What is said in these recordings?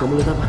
Kamu lihat apa?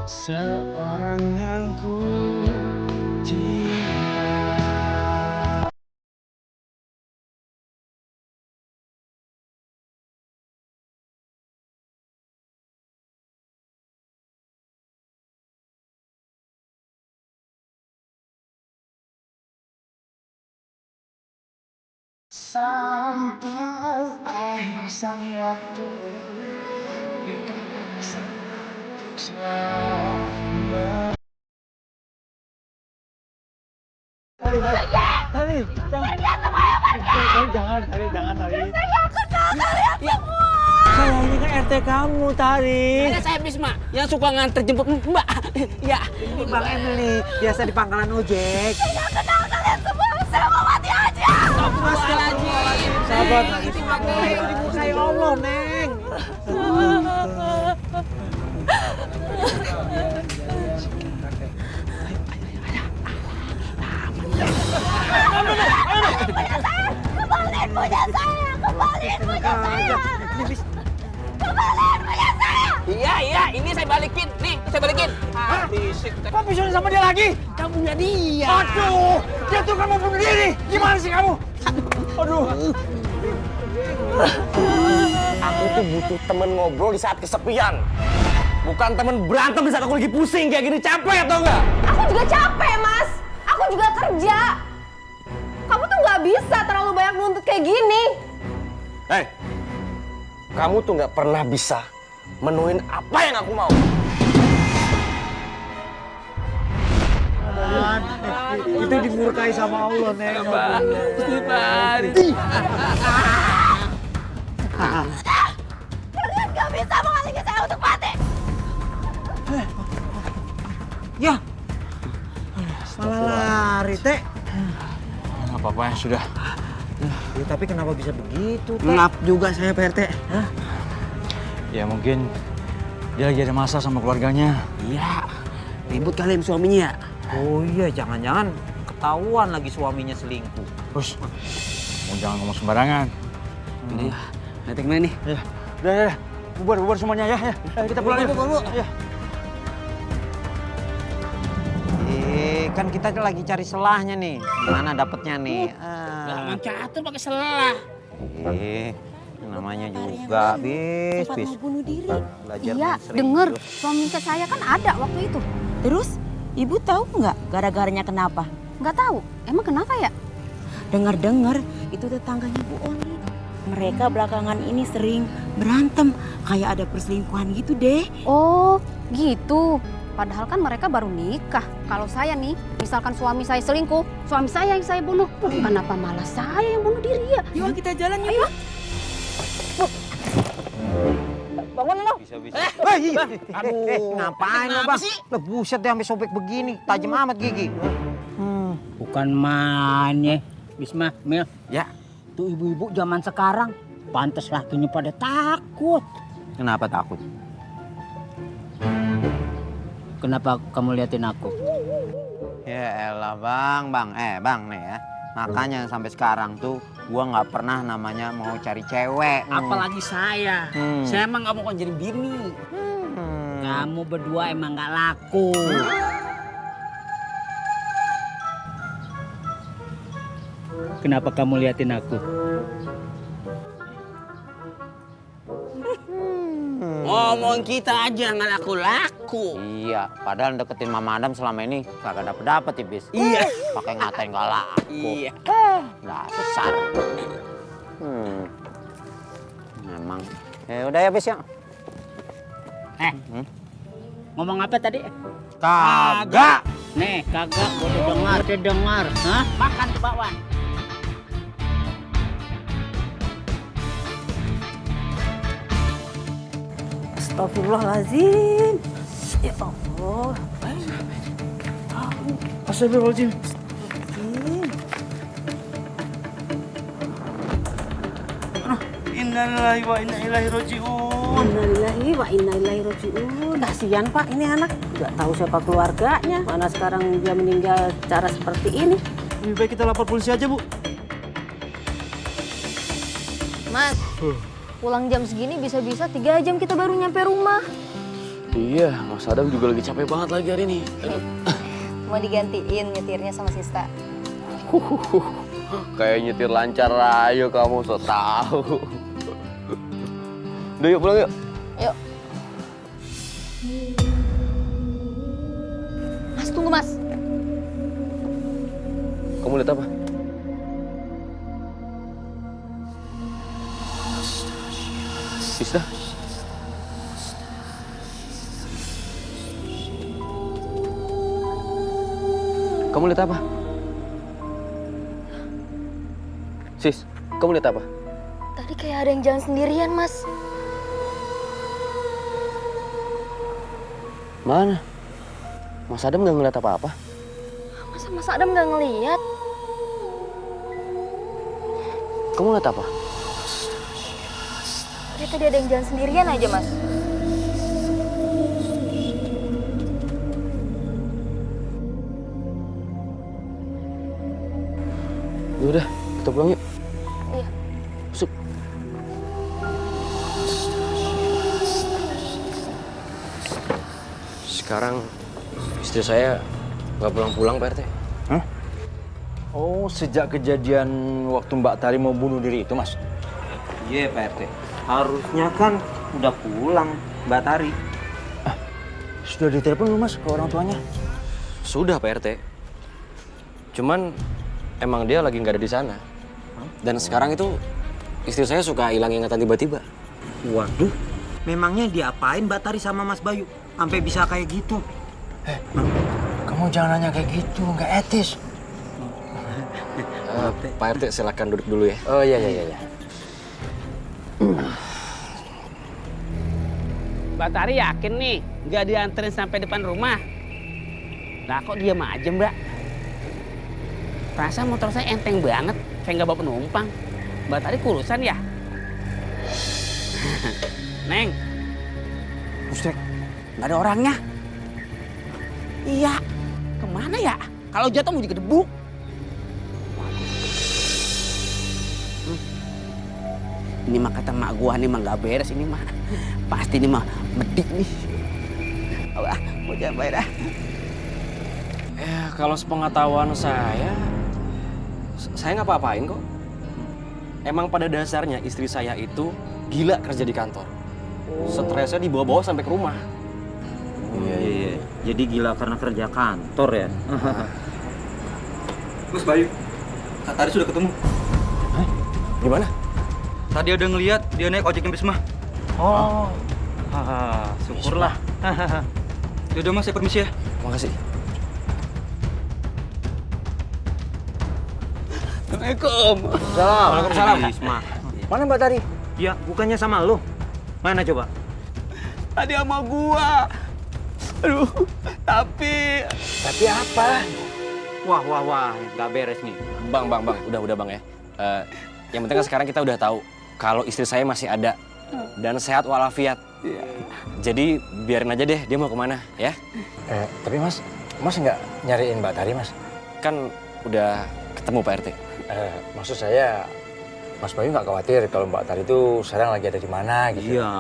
Seorang yang ku cinta. Sampai saya jangan, saya ini kan RT kamu, Tari. Saya Bisma yang suka nganter jemput Mbak. Ya, Ini Bang Emily, biasa di pangkalan ojek. Saya kenal kalian semua, saya mau mati aja. Sahabat, dimurkai Allah, Neng. Kembaliin punya saya, kembaliin punya saya. Kembaliin punya saya. Iya, ini saya balikin. Nih, saya balikin. Bisik. Kok bisa sama dia lagi? Kamunya dia. Aduh, dia tuh kan mau bunuh diri. Gimana sih kamu? Aduh. Aku tuh butuh temen ngobrol di saat kesepian. Bukan temen berantem di saat aku lagi pusing kayak gini. Capek atau enggak? Aku juga capek, Mas. Aku juga kerja. Kamu tuh nggak bisa terlalu banyak nuntut kayak gini. Hei, kamu tuh nggak pernah bisa menuhin apa yang aku mau. Itu dimurkai sama Allah, Neng. Kalian nggak bisa menghalangi saya untuk mati. Ya, malah lari, Teh. Nggak apa-apa ya, sudah. Ya, tapi kenapa bisa begitu, Teh? Maaf juga saya Pak RT. Ya mungkin dia lagi ada masalah sama keluarganya. Iya, ribut kalian suaminya. Oh iya, jangan-jangan ketahuan lagi suaminya selingkuh. Terus, mau jangan ngomong sembarangan. Ini ya, netek mana nih? Ya, udah. Bubar semuanya ya. Ayo kita pulang yuk. Ya. Kan kita lagi cari selahnya nih. Mana dapetnya nih? Jangan catur pakai selah. Namanya juga bis. Mau bunuh diri. Belajar Iya, main serius. denger. Suami saya kan ada waktu itu. Terus, ibu tahu nggak gara-garanya kenapa? Nggak tahu. Emang kenapa ya? Dengar-dengar itu tetangganya Bu Oni. Mereka belakangan ini sering berantem, kayak ada perselingkuhan gitu deh. Oh, gitu. Padahal kan mereka baru nikah. Kalau saya nih, misalkan suami saya selingkuh, suami saya yang saya bunuh. Kenapa malah saya yang bunuh diri ya? Yuk kita jalan yuk. Bangun lo. Bisa. Aduh, ngapain lo, Bang? Lah buset deh sampai sobek begini, tajam amat gigi. Bukan main ya, Bisma, Mil. Ya. Tuh ibu-ibu zaman sekarang, pantas lakinya pada takut. Kenapa takut? Kenapa kamu liatin aku? Ya elah bang nih ya. Makanya sampai sekarang tuh gua nggak pernah namanya mau cari cewek. Apalagi saya. Saya emang nggak mau jadi bini. Kamu berdua emang nggak laku. Kenapa kamu liatin aku? Ngomong kita aja nggak laku-laku. Iya, padahal deketin Mama Adam selama ini kagak dapet ya, Bis. Iya. Pakai ngatain gak laku. Iya. Dasar. Memang. Ya udah ya, Bis ya. Ngomong apa tadi? Kagak. Nih, kagak. Gua udah dengar. Hah? Makan tuh bakwan. Astagfirullahaladzim. Ya Allah. Astagfirullahaladzim. Innalillahi wa inna ilaihi raji'un. Innalillahi wa inna ilaihi raji'un. Kasihan Pak, ini anak nggak tahu siapa keluarganya. Mana sekarang dia meninggal cara seperti ini. Lebih baik kita lapor polisi aja, Bu. Mas, pulang jam segini bisa-bisa 3 jam kita baru nyampe rumah. Iya, Mas Adam juga lagi capek banget lagi hari ini. Mau digantiin nyetirnya sama Sista. Kayak nyetir lancar ayo kamu so tahu. Udah yuk pulang yuk. Yuk. Mas, tunggu Mas. Kamu lihat apa? Sista? Kamu lihat apa? Sis, kamu lihat apa? Tadi kayak ada yang jalan sendirian, Mas. Mana? Mas Adam nggak ngeliat apa-apa? Masa Mas Adam nggak ngeliat? Kamu lihat apa? Kayak tadi ada yang jalan sendirian aja, Mas. Yaudah, kita pulang yuk. Iya. Masuk. Sekarang istri saya nggak pulang-pulang, Pak RT. Hah? Oh, sejak kejadian waktu Mbak Tari mau bunuh diri itu, Mas? Iya Pak RT. Harusnya kan udah pulang Mbak Tari. Sudah ditelepon belum, Mas, ke orang tuanya? Sudah, Pak RT. Cuman emang dia lagi nggak ada di sana. Dan sekarang itu istri saya suka hilang ingatan tiba-tiba. Waduh, memangnya diapain Mbak Tari sama Mas Bayu? Sampai bisa kayak gitu? Kamu jangan nanya kayak gitu, nggak etis. Pak RT silakan duduk dulu ya. Oh iya. Mbak Tari yakin nih nggak dianterin sampai depan rumah? Lah kok diam aja, Mbak? Perasaan motor saya enteng banget, kayak nggak bawa penumpang. Mbak Tari kurusan ya? Neng, Bustrek, nggak ada orangnya. Iya, kemana ya? Kalau jatuh mau juga debu. Ini mah kata mak gua nih mah nggak beres ini mah. Pasti ini mah medik nih. Wah, mau jangan bayar dah. Ya kalau sepengetahuan saya nggak apa-apain kok. Emang pada dasarnya istri saya itu gila kerja di kantor. Stresnya dibawa-bawa sampai ke rumah. Iya. Jadi gila karena kerja kantor ya? Mas Bayu, Kak Tari sudah ketemu. Gimana? Tadi ada ngeliat dia naik ojek ke Bisma. Oh, Syukurlah. Yaudah Mas, saya permisi ya. Makasih. Assalamualaikum. Waalaikumsalam. Bisma. mana Mbak Tari? Ya, bukannya sama lo. Mana coba? Tadi sama gua. Aduh, tapi apa? Wah, nggak beres nih. Bang, udah bang ya. Yang penting kan sekarang kita udah tahu kalau istri saya masih ada dan sehat walafiat. Jadi biarin aja deh dia mau kemana ya. Tapi Mas nggak nyariin Mbak Tari, Mas? Kan udah ketemu Pak RT. Maksud saya, Mas Bayu nggak khawatir kalau Mbak Tari itu sekarang lagi ada di mana gitu? Iya.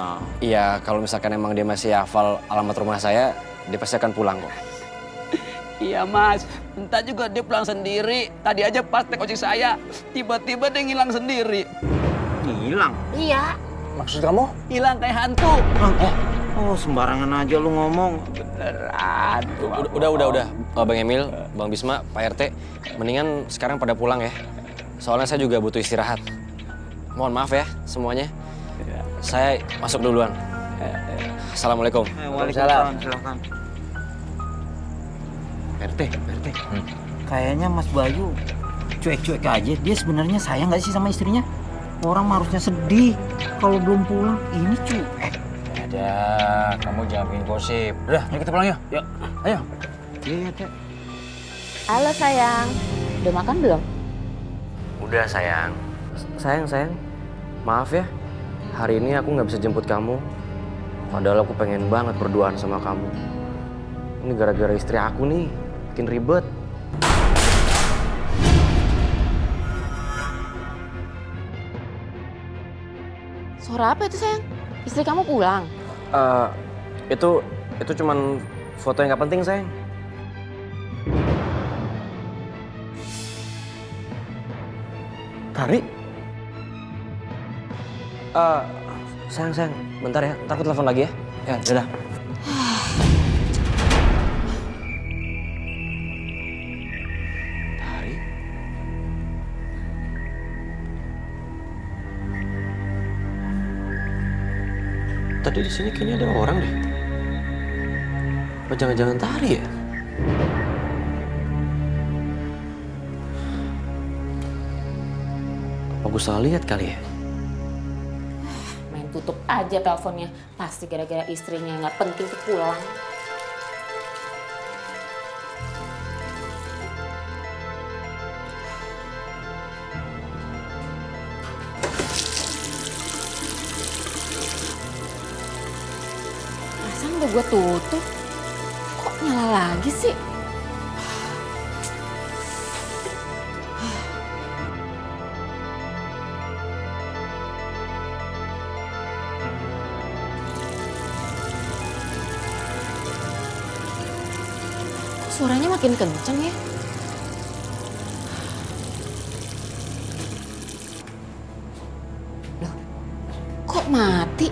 Iya, kalau misalkan emang dia masih hafal alamat rumah saya, dia pasti akan pulang kok. iya Mas, entah juga dia pulang sendiri. Tadi aja pas naik ojek saya, tiba-tiba dia ngilang sendiri. Hilang. Iya. Maksud kamu? Hilang kayak hantu. Oh, sembarangan aja lu ngomong. Beneran. Udah. Bang Emil, Bang Bisma, Pak RT, mendingan sekarang pada pulang ya. Soalnya saya juga butuh istirahat. Mohon maaf ya semuanya. Saya masuk duluan. Assalamualaikum. Waalaikumsalam. Silakan. PRT. Kayaknya Mas Bayu cuek-cuek aja. Dia sebenarnya sayang nggak sih sama istrinya? Orang mah harusnya sedih kalau belum pulang. Ini cuek. Ada, kamu jangan bikin gosip. Udah, ayo kita pulang yuk. Yuk, ayo. Iya, Teh. Halo sayang, udah makan belum? Udah sayang. Sayang. Maaf ya, hari ini aku nggak bisa jemput kamu. Padahal aku pengen banget berduaan sama kamu. Ini gara-gara istri aku nih, bikin ribet. Suara apa itu sayang? Istri kamu pulang? Itu cuman foto yang nggak penting sayang. Tari? Sayang, bentar ya, ntar aku telepon lagi ya. Ya, dadah. Tari? Tadi di sini kayaknya ada orang deh. Apa jangan-jangan Tari ya? Apa gue salah lihat kali ya? Main tutup aja teleponnya. Pasti gara-gara istrinya nggak penting tuh pulang. Perasaan udah gue tutup. Kok nyala lagi sih? Suaranya makin kenceng ya. Loh, kok mati?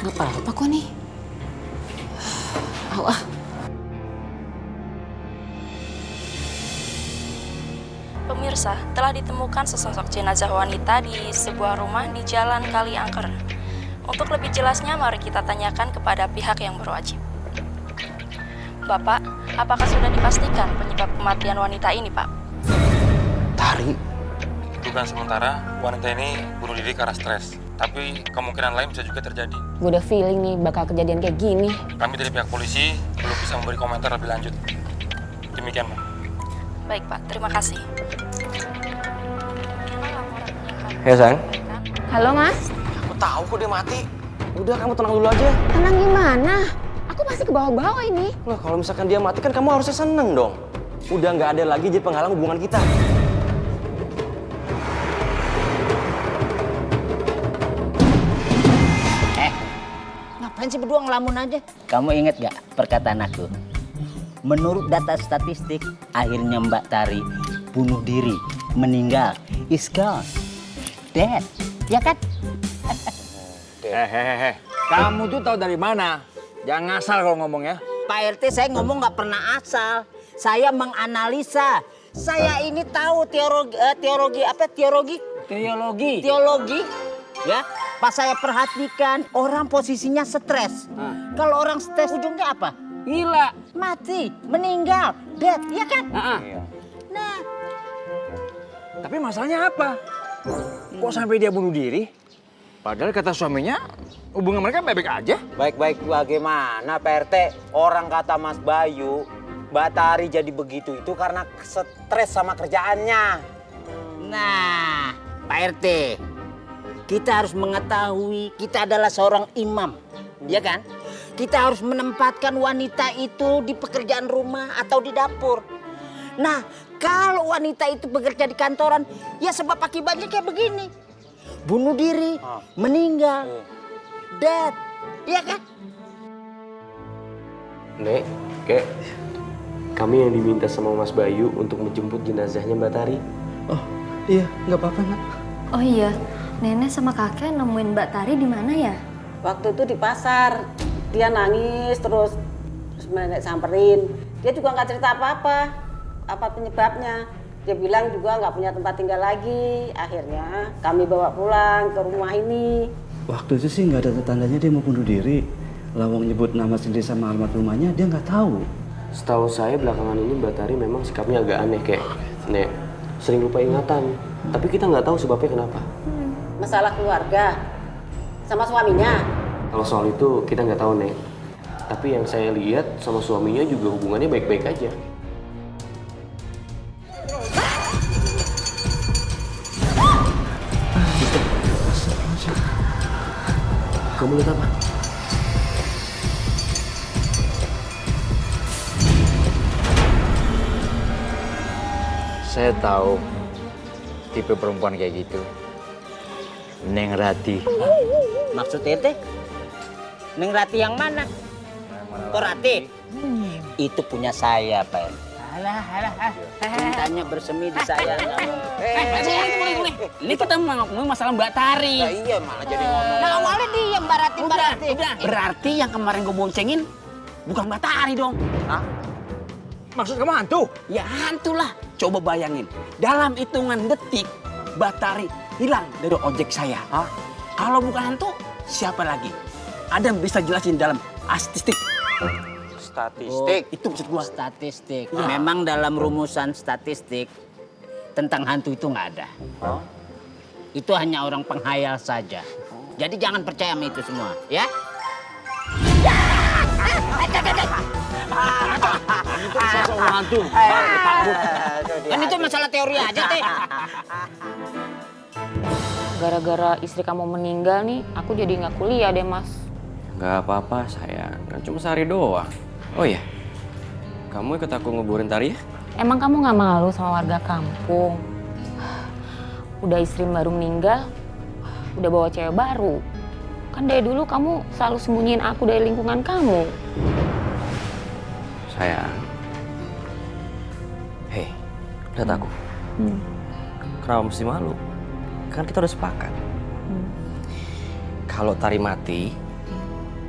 Gak apa-apa kok nih. Aw. Pemirsa, telah ditemukan sesosok jenazah wanita di sebuah rumah di Jalan Kaliangker. Untuk lebih jelasnya, mari kita tanyakan kepada pihak yang berwajib. Bapak, apakah sudah dipastikan penyebab kematian wanita ini, Pak? Tari? Dugaan sementara, wanita ini bunuh diri karena stres. Tapi kemungkinan lain bisa juga terjadi. Gue udah feeling nih bakal kejadian kayak gini. Kami dari pihak polisi belum bisa memberi komentar lebih lanjut. Demikian, Pak. Baik, Pak. Terima kasih. Ya sayang. Halo mas, Aku tahu kok dia mati. Udah kamu tenang dulu aja. tenang gimana? Aku masih ke bawah-bawah ini. Loh kalau misalkan dia mati kan kamu harusnya seneng dong. Udah nggak ada lagi jadi penghalang hubungan kita. Ngapain sih berdua ngelamun aja? Kamu inget gak perkataan aku? Menurut data statistik, akhirnya Mbak Tari bunuh diri, meninggal, is gone, dead, ya kan? Hehehe. Kamu tuh tahu dari mana? Jangan ngasal kalau ngomong ya. Pak RT, saya ngomong nggak pernah asal. Saya menganalisa. Saya ini tahu teologi. Ya, pas saya perhatikan orang posisinya stres. Kalau orang stres ujungnya apa? Gila, mati, meninggal, dead, ya kan? Nah, Tapi masalahnya apa? Kok sampai dia bunuh diri? Padahal kata suaminya hubungan mereka baik-baik aja. Baik-baik bagaimana Pak RT? Orang kata Mas Bayu, Mbak Tari jadi begitu itu karena stres sama kerjaannya. nah, Pak RT, kita harus mengetahui kita adalah seorang imam, ya kan? Kita harus menempatkan wanita itu di pekerjaan rumah atau di dapur. Nah, kalau wanita itu bekerja di kantoran, ya sebab akibatnya kayak begini. Bunuh diri, meninggal, dead, ya kan? Nek, Kek, kami yang diminta sama Mas Bayu untuk menjemput jenazahnya Mbak Tari. Oh iya, nggak apa-apa nak. Oh iya, nenek sama kakek nemuin Mbak Tari di mana ya? Waktu itu di pasar, dia nangis terus nenek samperin. Dia juga nggak cerita apa penyebabnya. Dia bilang juga nggak punya tempat tinggal lagi. Akhirnya kami bawa pulang ke rumah ini. Waktu itu sih nggak ada tandanya dia mau bunuh diri. Lawang nyebut nama sendiri sama alamat rumahnya, dia nggak tahu. Setahu saya belakangan ini Mbak Tari memang sikapnya agak aneh kayak Nek, sering lupa ingatan. Tapi kita nggak tahu sebabnya kenapa. Masalah keluarga sama suaminya. Kalau soal itu kita nggak tahu Nek. Tapi yang saya lihat sama suaminya juga hubungannya baik-baik aja. Kamu lihat apa? Saya tahu tipe perempuan kayak gitu. Neng Rati. Maksudnya teh? Neng Rati yang mana? Kok Rati? Itu punya saya, Pak. Alah. Cintanya bersemi di saya. Boleh. Ini kita ngomongin masalah Mbak Tari. Nah, iya, malah jadi ngomong. Nah, awalnya dia Mbak Rati. Udah. Berarti yang kemarin gue boncengin bukan Mbak Tari dong. Hah? Maksud kamu hantu? Ya hantu lah. Coba bayangin, dalam hitungan detik Mbak Tari hilang dari ojek saya. Hah? Kalau bukan hantu, siapa lagi? Ada yang bisa jelasin dalam statistik? Statistik? Itu maksud gua. Statistik. Memang dalam rumusan statistik tentang hantu itu nggak ada. Itu hanya orang penghayal saja. Jadi jangan percaya sama itu semua, ya? Itu sosok hantu. Kan itu masalah teori aja, Teh. Gara-gara istri kamu meninggal nih, aku jadi nggak kuliah deh, Mas. Nggak apa-apa sayang, kan cuma sehari doang. Oh iya, kamu ikut aku nguburin Tari ya? Emang kamu nggak malu sama warga kampung? Udah istri baru meninggal, udah bawa cewek baru. Kan dari dulu kamu selalu sembunyiin aku dari lingkungan kamu. Sayang. Hei, lihat aku. Kenapa mesti malu? Kan kita udah sepakat. Kalau Tari mati,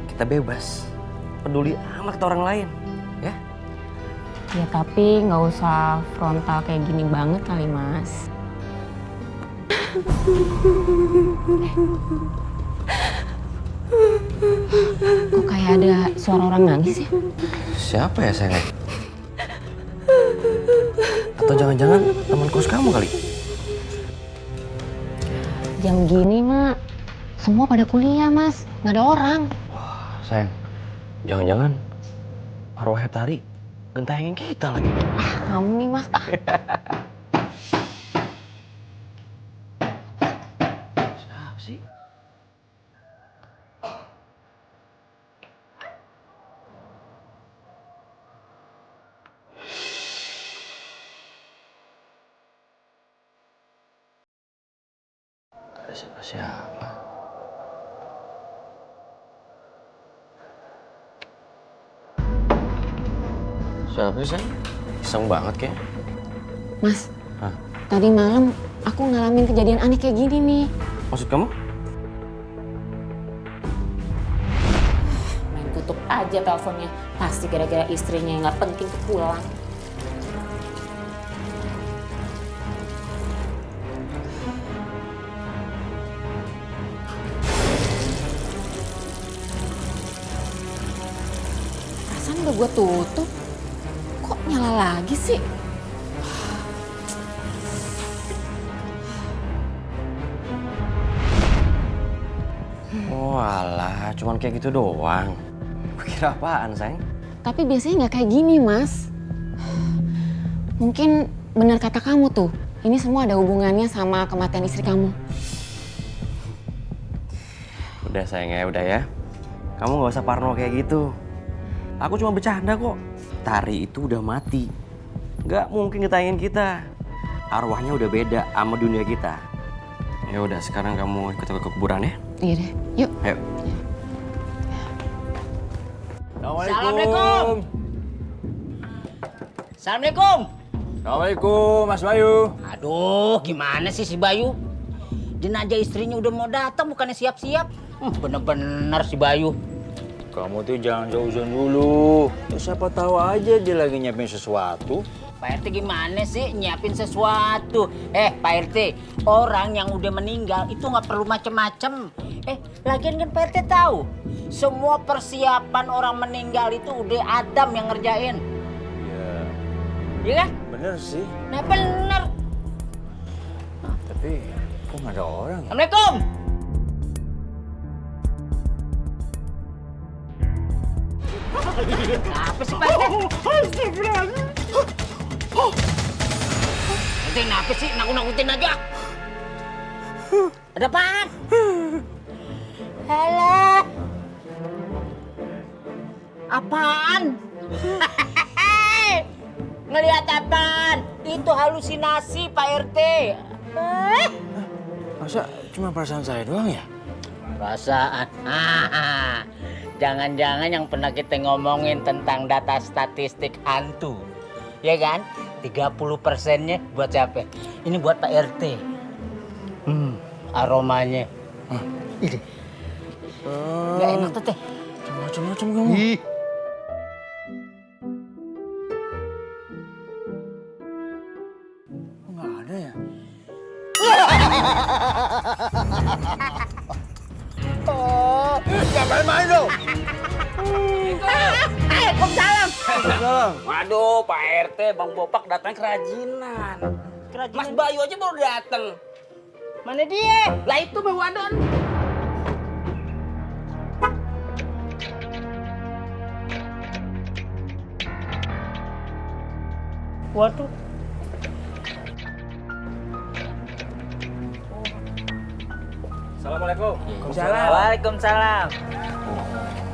kita bebas. Peduli amat ke orang lain, ya? Ya tapi nggak usah frontal kayak gini banget kali, Mas. Kok kayak ada suara orang nangis ya? Siapa ya sayang? Atau jangan-jangan teman kos kamu kali? Jam gini, Mak. Semua pada kuliah, Mas. Nggak ada orang. Sayang, jangan-jangan arwah Tari gentengin kita lagi. Kamu nih, Mas. Siapa sih? Ada siapa-siapa. Siapa sih, sayang? Iseng banget kayak. Mas, Hah? tadi malam aku ngalamin kejadian aneh kayak gini nih. Maksud kamu? Main tutup aja teleponnya. Pasti gara-gara istrinya yang nggak penting tuh pulang. Perasaan udah gue tutup. Kok nyala lagi sih? Oh alah, cuman kayak gitu doang. Kira apaan, sayang? Tapi biasanya nggak kayak gini, Mas. Mungkin benar kata kamu tuh. Ini semua ada hubungannya sama kematian istri kamu. Udah sayang ya, udah ya. Kamu nggak usah parno kayak gitu. Aku cuma bercanda kok. Tari itu udah mati. Nggak mungkin ngetayangin kita. Arwahnya udah beda sama dunia kita. Ya udah, sekarang kamu ikut aku ke kuburan ya. Iya deh, yuk. Ayo. Assalamualaikum. Assalamualaikum. Assalamualaikum, Mas Bayu. Aduh, gimana sih si Bayu? Jenazah istrinya udah mau datang, bukannya siap-siap. Bener-bener si Bayu. Kamu tuh jangan jauh-jauh dulu. Ya, siapa tahu aja dia lagi nyiapin sesuatu. Pak RT gimana sih nyiapin sesuatu? Pak RT, orang yang udah meninggal itu nggak perlu macem-macem. Lagian kan Pak RT tahu. Semua persiapan orang meninggal itu udah Adam yang ngerjain. Iya. Iya kan? Bener sih. Nah bener. Tapi kok nggak ada orang ya? Assalamualaikum. Apa sih Pak RT? Astagfirullahaladzim. Ente kenapa sih nakut-nakutin aja? Ada apaan? Halah. Apaan? Ngelihat apaan? Itu halusinasi Pak RT. Masa cuma perasaan saya doang ya? Perasaan. Jangan-jangan yang pernah kita ngomongin tentang data statistik hantu. Ya kan? 30%-nya buat siapa? Ini buat Pak RT. Aromanya. Ini. Nggak enak tuh teh. Macam-macam kamu. Nggak ada ya? Oh, jangan main-main dong. Waalaikumsalam. Waduh, Pak RT, Bang Bopak datang kerajinan. Mas Bayu aja baru datang. Mana dia? Lah itu Bang Wadon. Waduh. Assalamualaikum. Waalaikumsalam.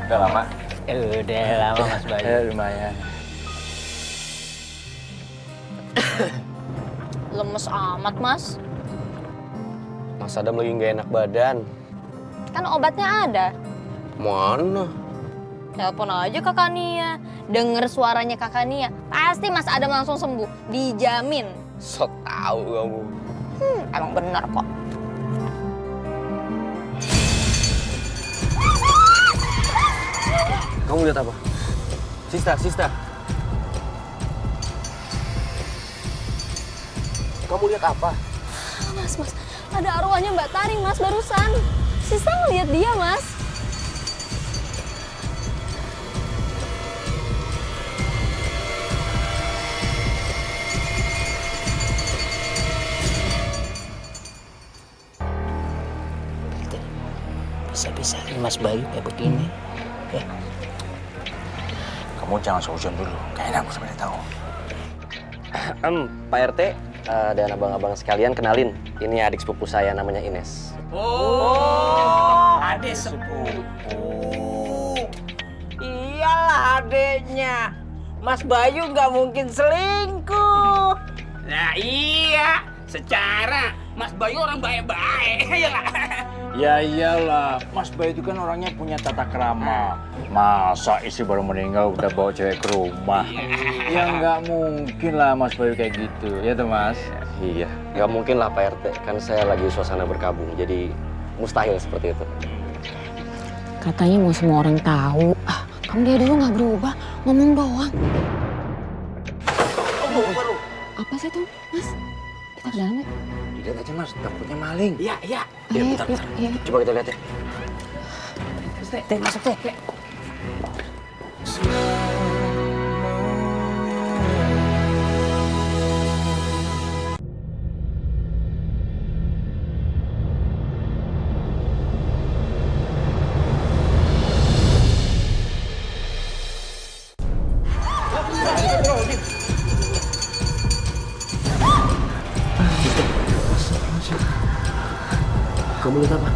Udah lama? Udah lama Mas Bayu. Lumayan. Lemes amat, Mas. Mas Adam lagi nggak enak badan. Kan obatnya ada. Mana? Telepon aja Kakak Nia. Denger suaranya Kakak Nia. Pasti Mas Adam langsung sembuh. Dijamin. So tau kamu. Emang benar kok. Kamu lihat apa? Sista. Kamu lihat apa? Mas, ada arwahnya Mbak Taring, Mas, barusan. Sista ngeliat dia, Mas. Bisa-bisa Mas Bayu kayak begini. Ya. Kamu jangan seujon dulu. Kayaknya aku sampai tahu. Pak RT dan abang-abang sekalian kenalin. Ini adik sepupu saya namanya Ines. Oh, adik sepupu. Iyalah adeknya. Mas Bayu nggak mungkin selingkuh. Nah iya, secara Mas Bayu orang baik-baik. Ya nggak? Ya iyalah, Mas Bayu itu kan orangnya punya tata krama. Masa istri baru meninggal udah bawa cewek ke rumah? Ya nggak mungkin lah Mas Bayu kayak gitu, ya tuh Mas? Iya, nggak mungkin lah Pak RT. Kan saya lagi suasana berkabung, jadi mustahil seperti itu. Katanya mau semua orang tahu. Kamu dia dulu nggak berubah, ngomong doang. Apa sih tuh, Mas? Kita ke dalam yuk. Dilihat aja Mas, takutnya maling. Iya. Ya, bentar. Coba kita lihat ya. Teh, masuk teh. Kamu lihat apa?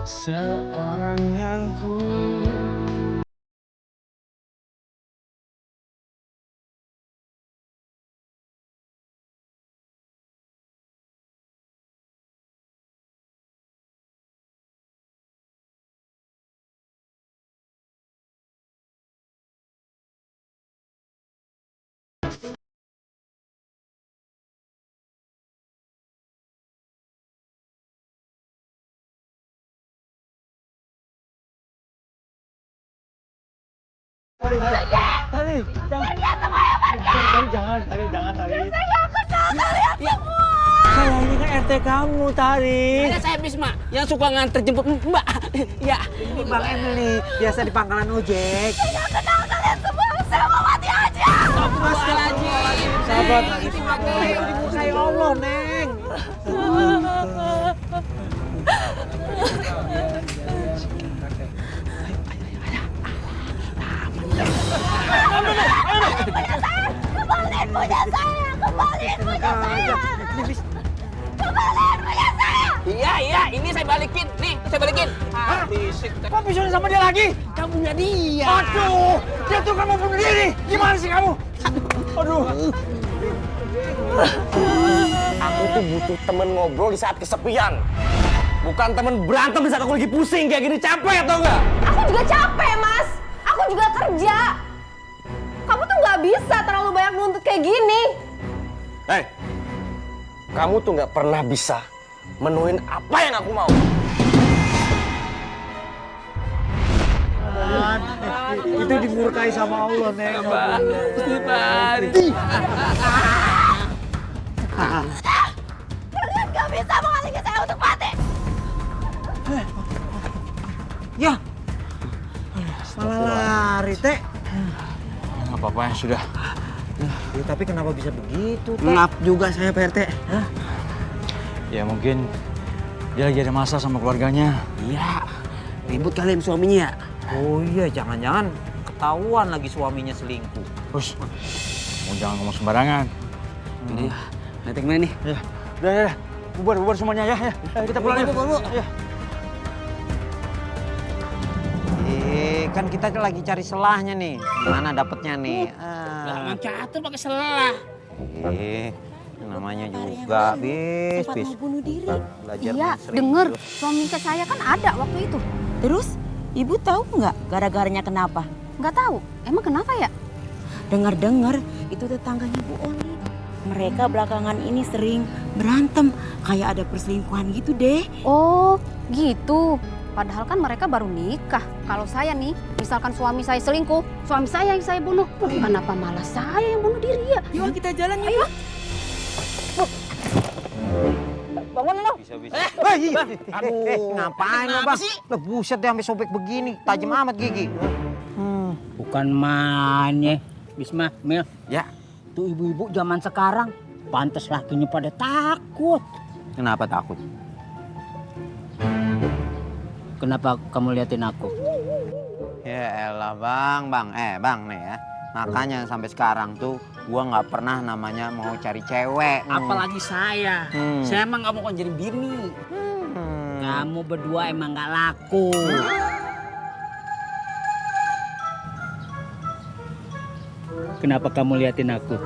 seorang yang ku Saya ini kan RT kamu, Tari. Saya Bisma yang suka nganter jemput Mbak. Ya, ini Bang Emily, biasa di pangkalan ojek. Saya kenal kalian semua, saya mau mati aja. Sahabat, saya Allah, Neng. Kembaliin punya saya, kembaliin punya saya. Kembaliin punya saya. Iya, ini saya balikin. Nih, saya balikin. Kok bisa sama dia lagi? Kamunya dia. Aduh, dia tuh kan mau bunuh diri. Gimana sih kamu? Aduh. Aku tuh butuh temen ngobrol di saat kesepian. Bukan temen berantem di saat aku lagi pusing kayak gini. Capek atau enggak? Aku juga capek, Mas. Aku juga kerja. Kamu tuh nggak bisa terlalu banyak nuntut kayak gini. Hei, kamu tuh nggak pernah bisa menuin apa yang aku mau. Itu dimurkai sama Allah, Neng. Kalian gak bisa menghalangi saya untuk mati. Ya, malah lari, Teh. Nggak apa-apa ya, sudah. Ya, tapi kenapa bisa begitu, Teh? Maaf juga saya Pak RT. Ya mungkin dia lagi ada masalah sama keluarganya. Iya, ribut kalian suaminya ya? Oh iya, jangan-jangan ketahuan lagi suaminya selingkuh. Terus, mau jangan ngomong sembarangan. Ini, nanti kemana nih? Ya, udah. Bubar semuanya ya. Ayo kita pulang yuk. Ya. Kan kita lagi cari selahnya nih. Gimana dapetnya nih? Jangan catur pakai selah. Namanya juga bis. bunuh diri. Iya, denger. Suami saya kan ada waktu itu. Terus, ibu tahu nggak gara-garanya kenapa? Nggak tahu. Emang kenapa ya? Dengar-dengar itu tetangganya Bu Oli. Mereka belakangan ini sering berantem, kayak ada perselingkuhan gitu deh. Oh, gitu. Padahal kan mereka baru nikah. Kalau saya nih, misalkan suami saya selingkuh, suami saya yang saya bunuh. Kenapa malah saya yang bunuh diri ya? Yuk kita jalan yuk. Bangun lo. Bisa. Aduh, ngapain lo, Bang? Lah buset deh sampai sobek begini, tajam amat gigi. Bukan main Bisma, Mil. Ya. Tuh ibu-ibu zaman sekarang, pantas lakinya pada takut. Kenapa takut? Kenapa kamu liatin aku? Ya elah bang nih ya. Makanya sampai sekarang tuh gua nggak pernah namanya mau cari cewek. Apalagi saya. Saya emang nggak mau jadi bini. Kamu berdua emang nggak laku. Kenapa kamu liatin aku?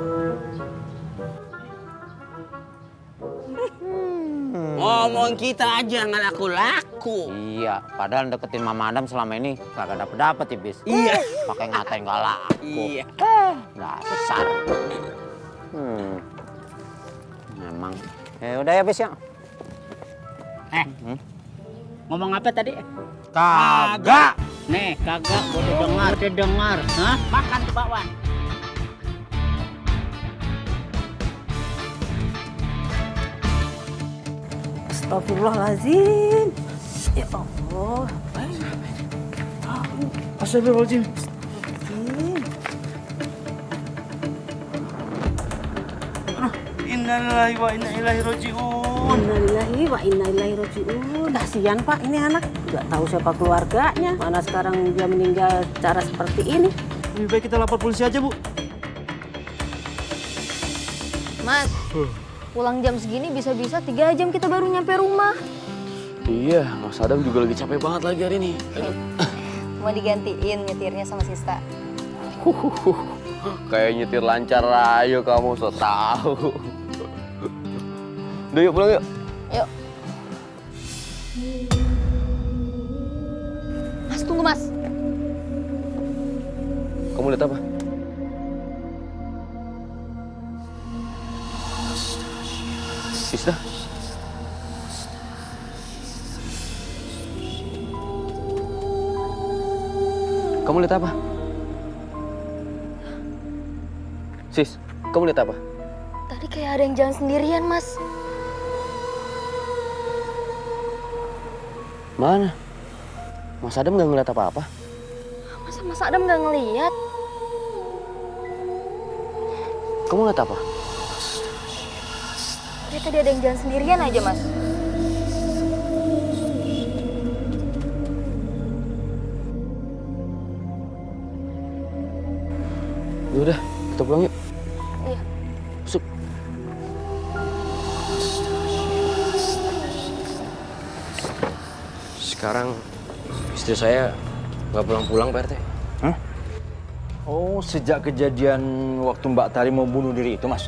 Ngomong kita aja nggak laku-laku. Iya, padahal deketin Mama Adam selama ini kagak dapet ya bis. Iya. Pakai ngatain nggak laku. Iya. Dasar. Memang. Ya udah ya bis ya. Ngomong apa tadi? Kagak. Nih, kagak boleh dengar. Hah? Makan tuh bakwan. Astagfirullahaladzim. Ya Allah. Astagfirullahaladzim. Innalillahi wa inna ilaihi raji'un. Innalillahi wa inna ilaihi raji'un. Kasihan Pak, ini anak nggak tahu siapa keluarganya. Mana sekarang dia meninggal cara seperti ini. Lebih baik kita lapor polisi aja, Bu. Mas, pulang jam segini bisa-bisa 3 jam kita baru nyampe rumah. Iya, Mas Adam juga lagi capek banget lagi hari ini. Mau digantiin nyetirnya sama Sista. Kayak nyetir lancar ayo kamu, so tahu. Udah yuk pulang yuk. Yuk. Mas, tunggu Mas. Kamu lihat apa? Sista? Kamu lihat apa? Sis, kamu lihat apa? Tadi kayak ada yang jalan sendirian, Mas. Mana? Mas Adam nggak ngeliat apa-apa? Masa Mas Adam nggak ngeliat? Kamu lihat apa? Tadi ada yang jalan sendirian aja, Mas. Udah, kita pulang yuk. Iya. Masuk. Sekarang istri saya nggak pulang-pulang, Pak RT. Hah? Oh, sejak kejadian waktu Mbak Tari mau bunuh diri itu, Mas?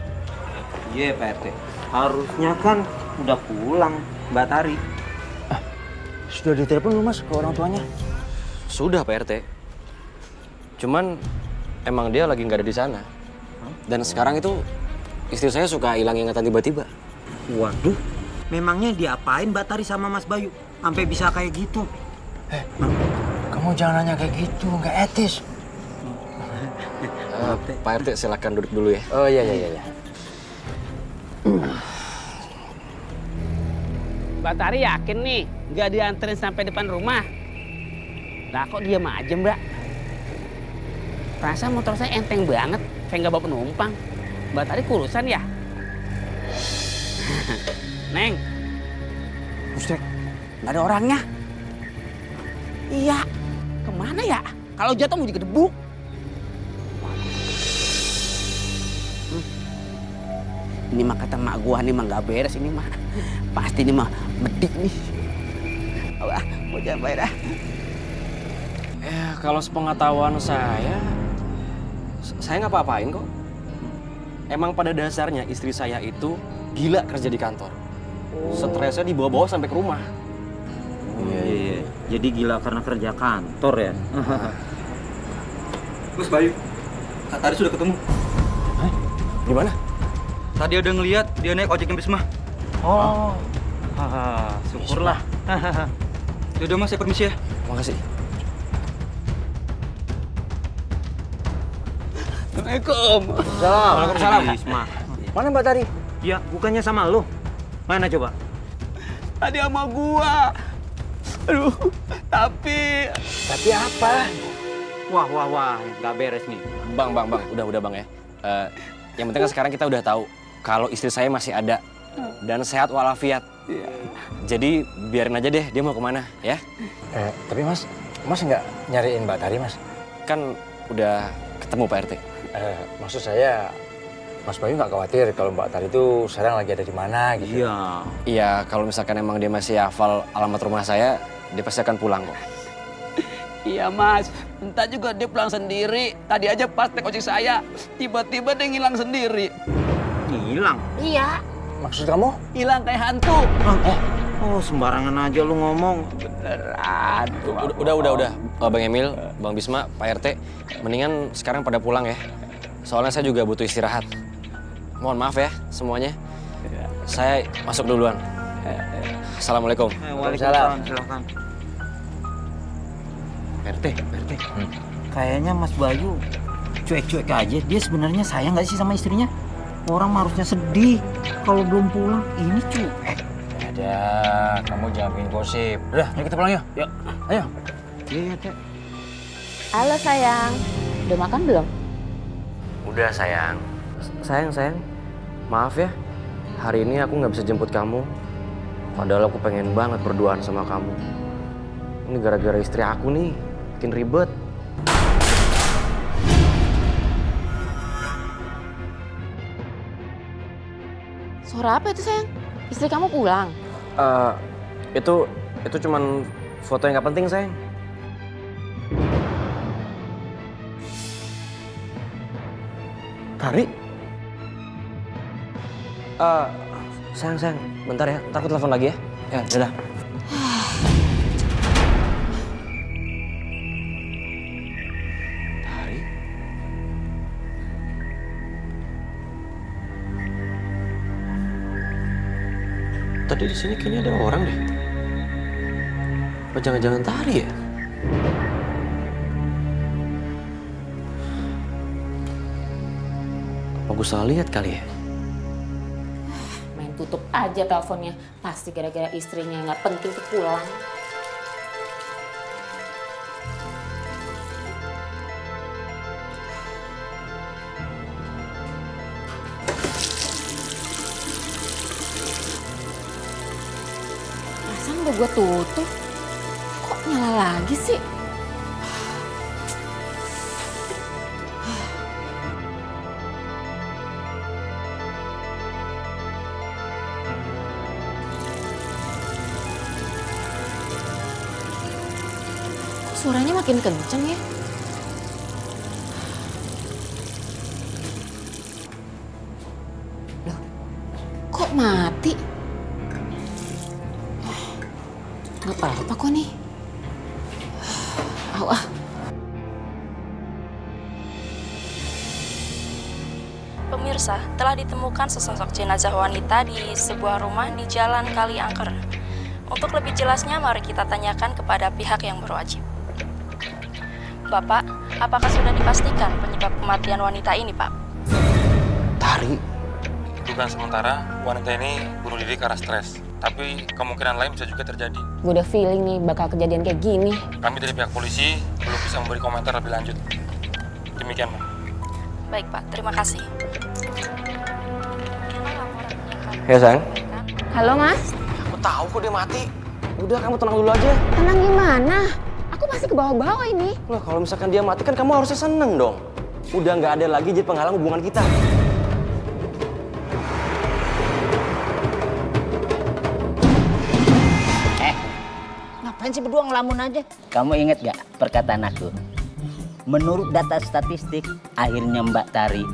Iya, Pak RT. Harusnya kan udah pulang Mbak Tari. Sudah ditelepon belum, Mas, ke orang tuanya? Sudah, Pak RT. Cuman emang dia lagi nggak ada di sana. Dan sekarang itu istri saya suka hilang ingatan tiba-tiba. Waduh, memangnya diapain Mbak Tari sama Mas Bayu? Sampai bisa kayak gitu? Kamu jangan nanya kayak gitu, nggak etis. Pak RT silakan duduk dulu ya. Oh iya. Mbak Tari yakin nih nggak dianterin sampai depan rumah? Lah kok diam aja, Mbak? Perasaan motor saya enteng banget, kayak nggak bawa penumpang. Mbak Tari kurusan ya? Neng, Buset, nggak ada orangnya. Iya, kemana ya? Kalau jatuh mau digedebuk. Ini mah kata mak gua nih mah nggak beres ini mah. Pasti ini mah bedik nih. Wah, mau jangan bayar dah. Ya, kalau sepengetahuan saya nggak apa-apain kok. Emang pada dasarnya istri saya itu gila kerja di kantor. Stresnya dibawa-bawa sampai ke rumah. Iya. Jadi gila karena kerja kantor ya? Mas Bayu, Kak Tari sudah ketemu. Hah? Gimana? Tadi ada ngeliat dia naik ojeknya Bisma. Oh, syukurlah. Yaudah Mas, saya permisi ya. Makasih. Assalamualaikum. Waalaikumsalam. Bisma. Mana Mbak Tari? Ya, bukannya sama lo. Mana coba? Tadi sama gua. Aduh, tapi apa? Wah, nggak beres nih. Bang, udah bang ya. Yang penting kan sekarang kita udah tahu kalau istri saya masih ada dan sehat walafiat. Jadi biarin aja deh dia mau kemana ya. Tapi Mas nggak nyariin Mbak Tari, Mas? Kan udah ketemu Pak RT. Maksud saya, Mas Bayu nggak khawatir kalau Mbak Tari itu sekarang lagi ada di mana gitu? Iya, kalau misalkan emang dia masih hafal alamat rumah saya, dia pasti akan pulang kok. iya Mas, entah juga dia pulang sendiri. Tadi aja pas naik ojek saya, tiba-tiba dia ngilang sendiri. Ngilang? Iya. Maksud kamu? Hilang kayak hantu. Oh, sembarangan aja lu ngomong. Beneran. Udah. Bang Emil, Bang Bisma, Pak RT, mendingan sekarang pada pulang ya. Soalnya saya juga butuh istirahat. Mohon maaf ya semuanya. Saya masuk duluan. Assalamualaikum. Waalaikumsalam. Silakan. RT. Kayaknya Mas Bayu cuek-cuek aja. Dia sebenarnya sayang nggak sih sama istrinya? Orang harusnya sedih kalau belum pulang. Ini cuek. Ada, kamu jangan bikin gosip. Udah, ayo kita pulang yuk. Yuk. Ayo. Iya, Teh. Halo sayang, udah makan belum? Udah sayang. Sayang. Maaf ya, hari ini aku nggak bisa jemput kamu. Padahal aku pengen banget berduaan sama kamu. Ini gara-gara istri aku nih, bikin ribet. Suara apa itu sayang? Istri kamu pulang? Itu Itu cuman foto yang nggak penting, sayang. Tari? Sayang, bentar ya. Ntar aku telepon lagi ya. Ya, dadah. Tari? Tadi di sini kayaknya ada orang deh. Apa jangan-jangan Tari ya? Apa gue salah lihat kali ya? Main tutup aja teleponnya. Pasti gara-gara istrinya nggak penting tuh pulang. Perasaan udah gue tutup. Kok nyala lagi sih? Suaranya makin kenceng ya. Loh, kok mati? Gak apa-apa kok nih. Aw. Pemirsa, telah ditemukan sesosok jenazah wanita di sebuah rumah di Jalan Kaliangker. Untuk lebih jelasnya, mari kita tanyakan kepada pihak yang berwajib. Bapak, apakah sudah dipastikan penyebab kematian wanita ini, Pak? Tari? Dugaan sementara, wanita ini bunuh diri karena stres. Tapi kemungkinan lain bisa juga terjadi. Gue udah feeling nih bakal kejadian kayak gini. Kami dari pihak polisi belum bisa memberi komentar lebih lanjut. Demikian, Pak. Baik, Pak. Terima kasih. Ya, sayang. Halo, Mas. Aku tahu kok dia mati. Udah, kamu tenang dulu aja. Tenang gimana? Aku masih ke bawah-bawah ini. Lah, kalau misalkan dia mati kan kamu harusnya seneng dong. Udah nggak ada lagi jadi penghalang hubungan kita. Ngapain sih berdua ngelamun aja? Kamu inget gak perkataan aku? Menurut data statistik, akhirnya Mbak Tari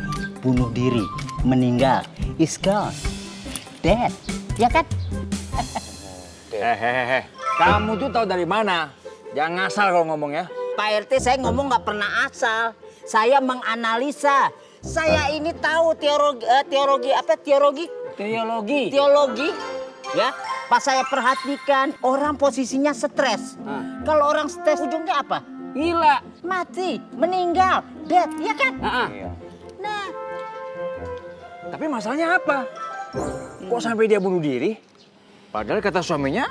bunuh diri, meninggal, is gone, dead, ya kan? Hehehe, kamu tuh tahu dari mana? Jangan ngasal kalau ngomong ya. Pak RT, saya ngomong nggak pernah asal. Saya menganalisa. Saya ini tahu teologi. Ya, pas saya perhatikan orang posisinya stres. Kalau orang stres ujungnya apa? Gila, mati, meninggal, dead, ya kan? Nah, Tapi masalahnya apa? Kok sampai dia bunuh diri? Padahal kata suaminya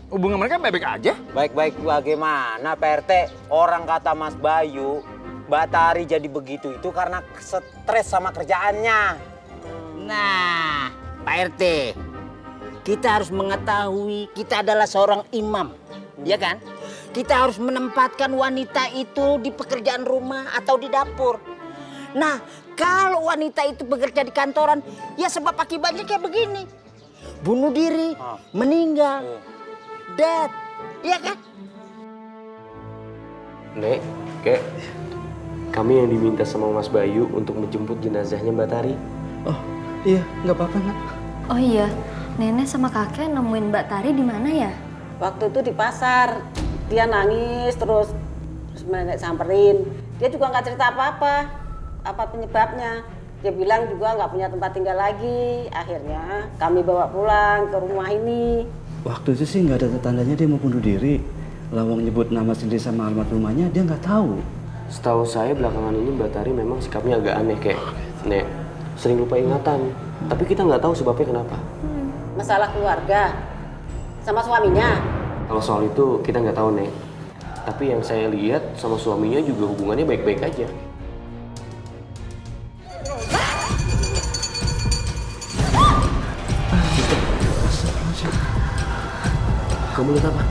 hubungan mereka baik-baik aja. Baik-baik bagaimana Pak RT? Orang kata Mas Bayu, Mbak Tari jadi begitu itu karena stres sama kerjaannya. Nah, Pak RT, kita harus mengetahui kita adalah seorang imam, ya kan? Kita harus menempatkan wanita itu di pekerjaan rumah atau di dapur. Nah, kalau wanita itu bekerja di kantoran, ya sebab akibatnya kayak begini. Bunuh diri, meninggal, dead, ya kan? Nek, Kek, kami yang diminta sama Mas Bayu untuk menjemput jenazahnya Mbak Tari. Oh, iya, nggak apa-apa, Nak. Oh iya, nenek sama kakek nemuin Mbak Tari di mana ya? Waktu itu di pasar, dia nangis terus nenek samperin. Dia juga nggak cerita apa penyebabnya. Dia bilang juga nggak punya tempat tinggal lagi. Akhirnya kami bawa pulang ke rumah ini. Waktu itu sih nggak ada tandanya dia mau bunuh diri. Lawang nyebut nama sendiri sama alamat rumahnya, dia nggak tahu. Setahu saya belakangan ini Mbak Tari memang sikapnya agak aneh, Kek. Nek, sering lupa ingatan. Tapi kita nggak tahu sebabnya kenapa. Masalah keluarga sama suaminya. Kalau soal itu kita nggak tahu, Nek. Tapi yang saya lihat sama suaminya juga hubungannya baik-baik aja. Kamu lihat apa?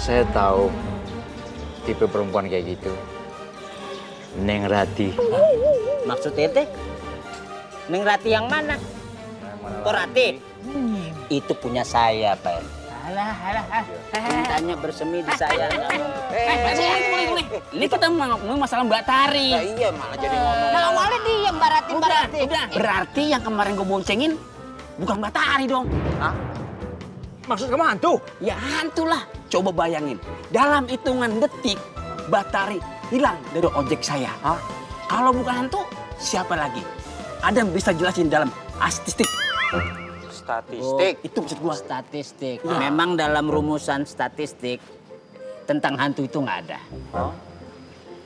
Saya tahu tipe perempuan kayak gitu. Neng Rati. Maksud Tete? Neng Rati yang mana? Kok Rati? Itu punya saya, Pak. Alah. Cintanya bersemi di saya. Boleh. Ini kita ngomong masalah Mbak Tari. Ya, iya, malah jadi ngomong. Nah, awalnya dia Mbak Rati. Udah. Berarti yang kemarin gue boncengin bukan Mbak Tari dong. Hah? Maksud kamu hantu? Ya hantu lah. Coba bayangin, dalam hitungan detik Mbak Tari hilang dari ojek saya. Hah? Kalau bukan hantu, siapa lagi? Ada yang bisa jelasin dalam statistik? Statistik? Itu maksud gua. Statistik. Memang dalam rumusan statistik, tentang hantu itu nggak ada.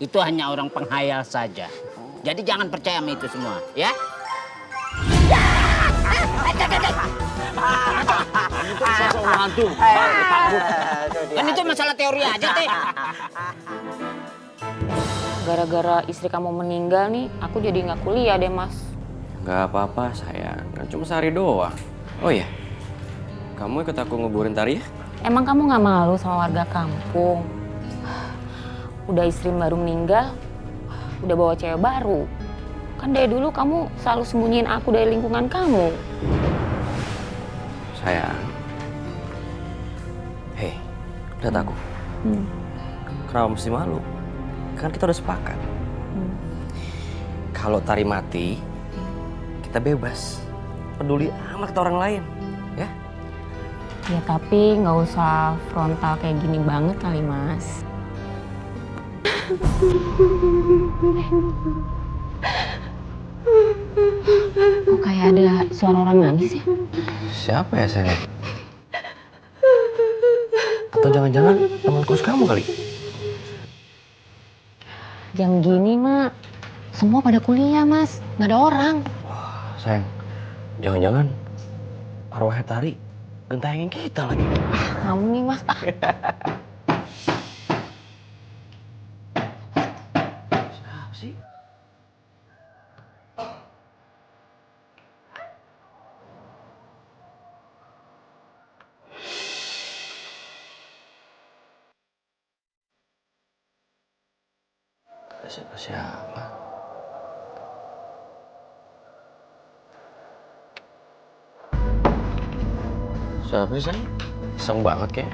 Itu hanya orang penghayal saja. Jadi jangan percaya sama itu semua, ya? Itu sosok hantu. Kan itu masalah teori aja, Teh. Gara-gara istri kamu meninggal nih, aku jadi nggak kuliah deh, Mas. Nggak apa-apa, sayang. Kan cuma sehari doang. Oh iya, kamu ikut aku nguburin Tari ya? Emang kamu nggak malu sama warga kampung? Udah istri baru meninggal, udah bawa cewek baru. Kan dari dulu kamu selalu sembunyiin aku dari lingkungan kamu. Sayang. Hei, lihat aku. Kenapa mesti malu? Kan kita udah sepakat. Kalau Tari mati, kita bebas. Peduli amat ke orang lain, ya? Ya tapi nggak usah frontal kayak gini banget kali, Mas. Kok kayak ada suara orang nangis ya? Siapa ya, sayang? Atau jangan-jangan teman kos kamu kali? Jam gini, Mak. Semua pada kuliah, Mas. Nggak ada orang. Sayang, jangan-jangan arwahnya Tari gentayangin kita lagi. Kamu nih, Mas. Siapa sih? Siapa? Siapa sih, sayang? Iseng banget kayak.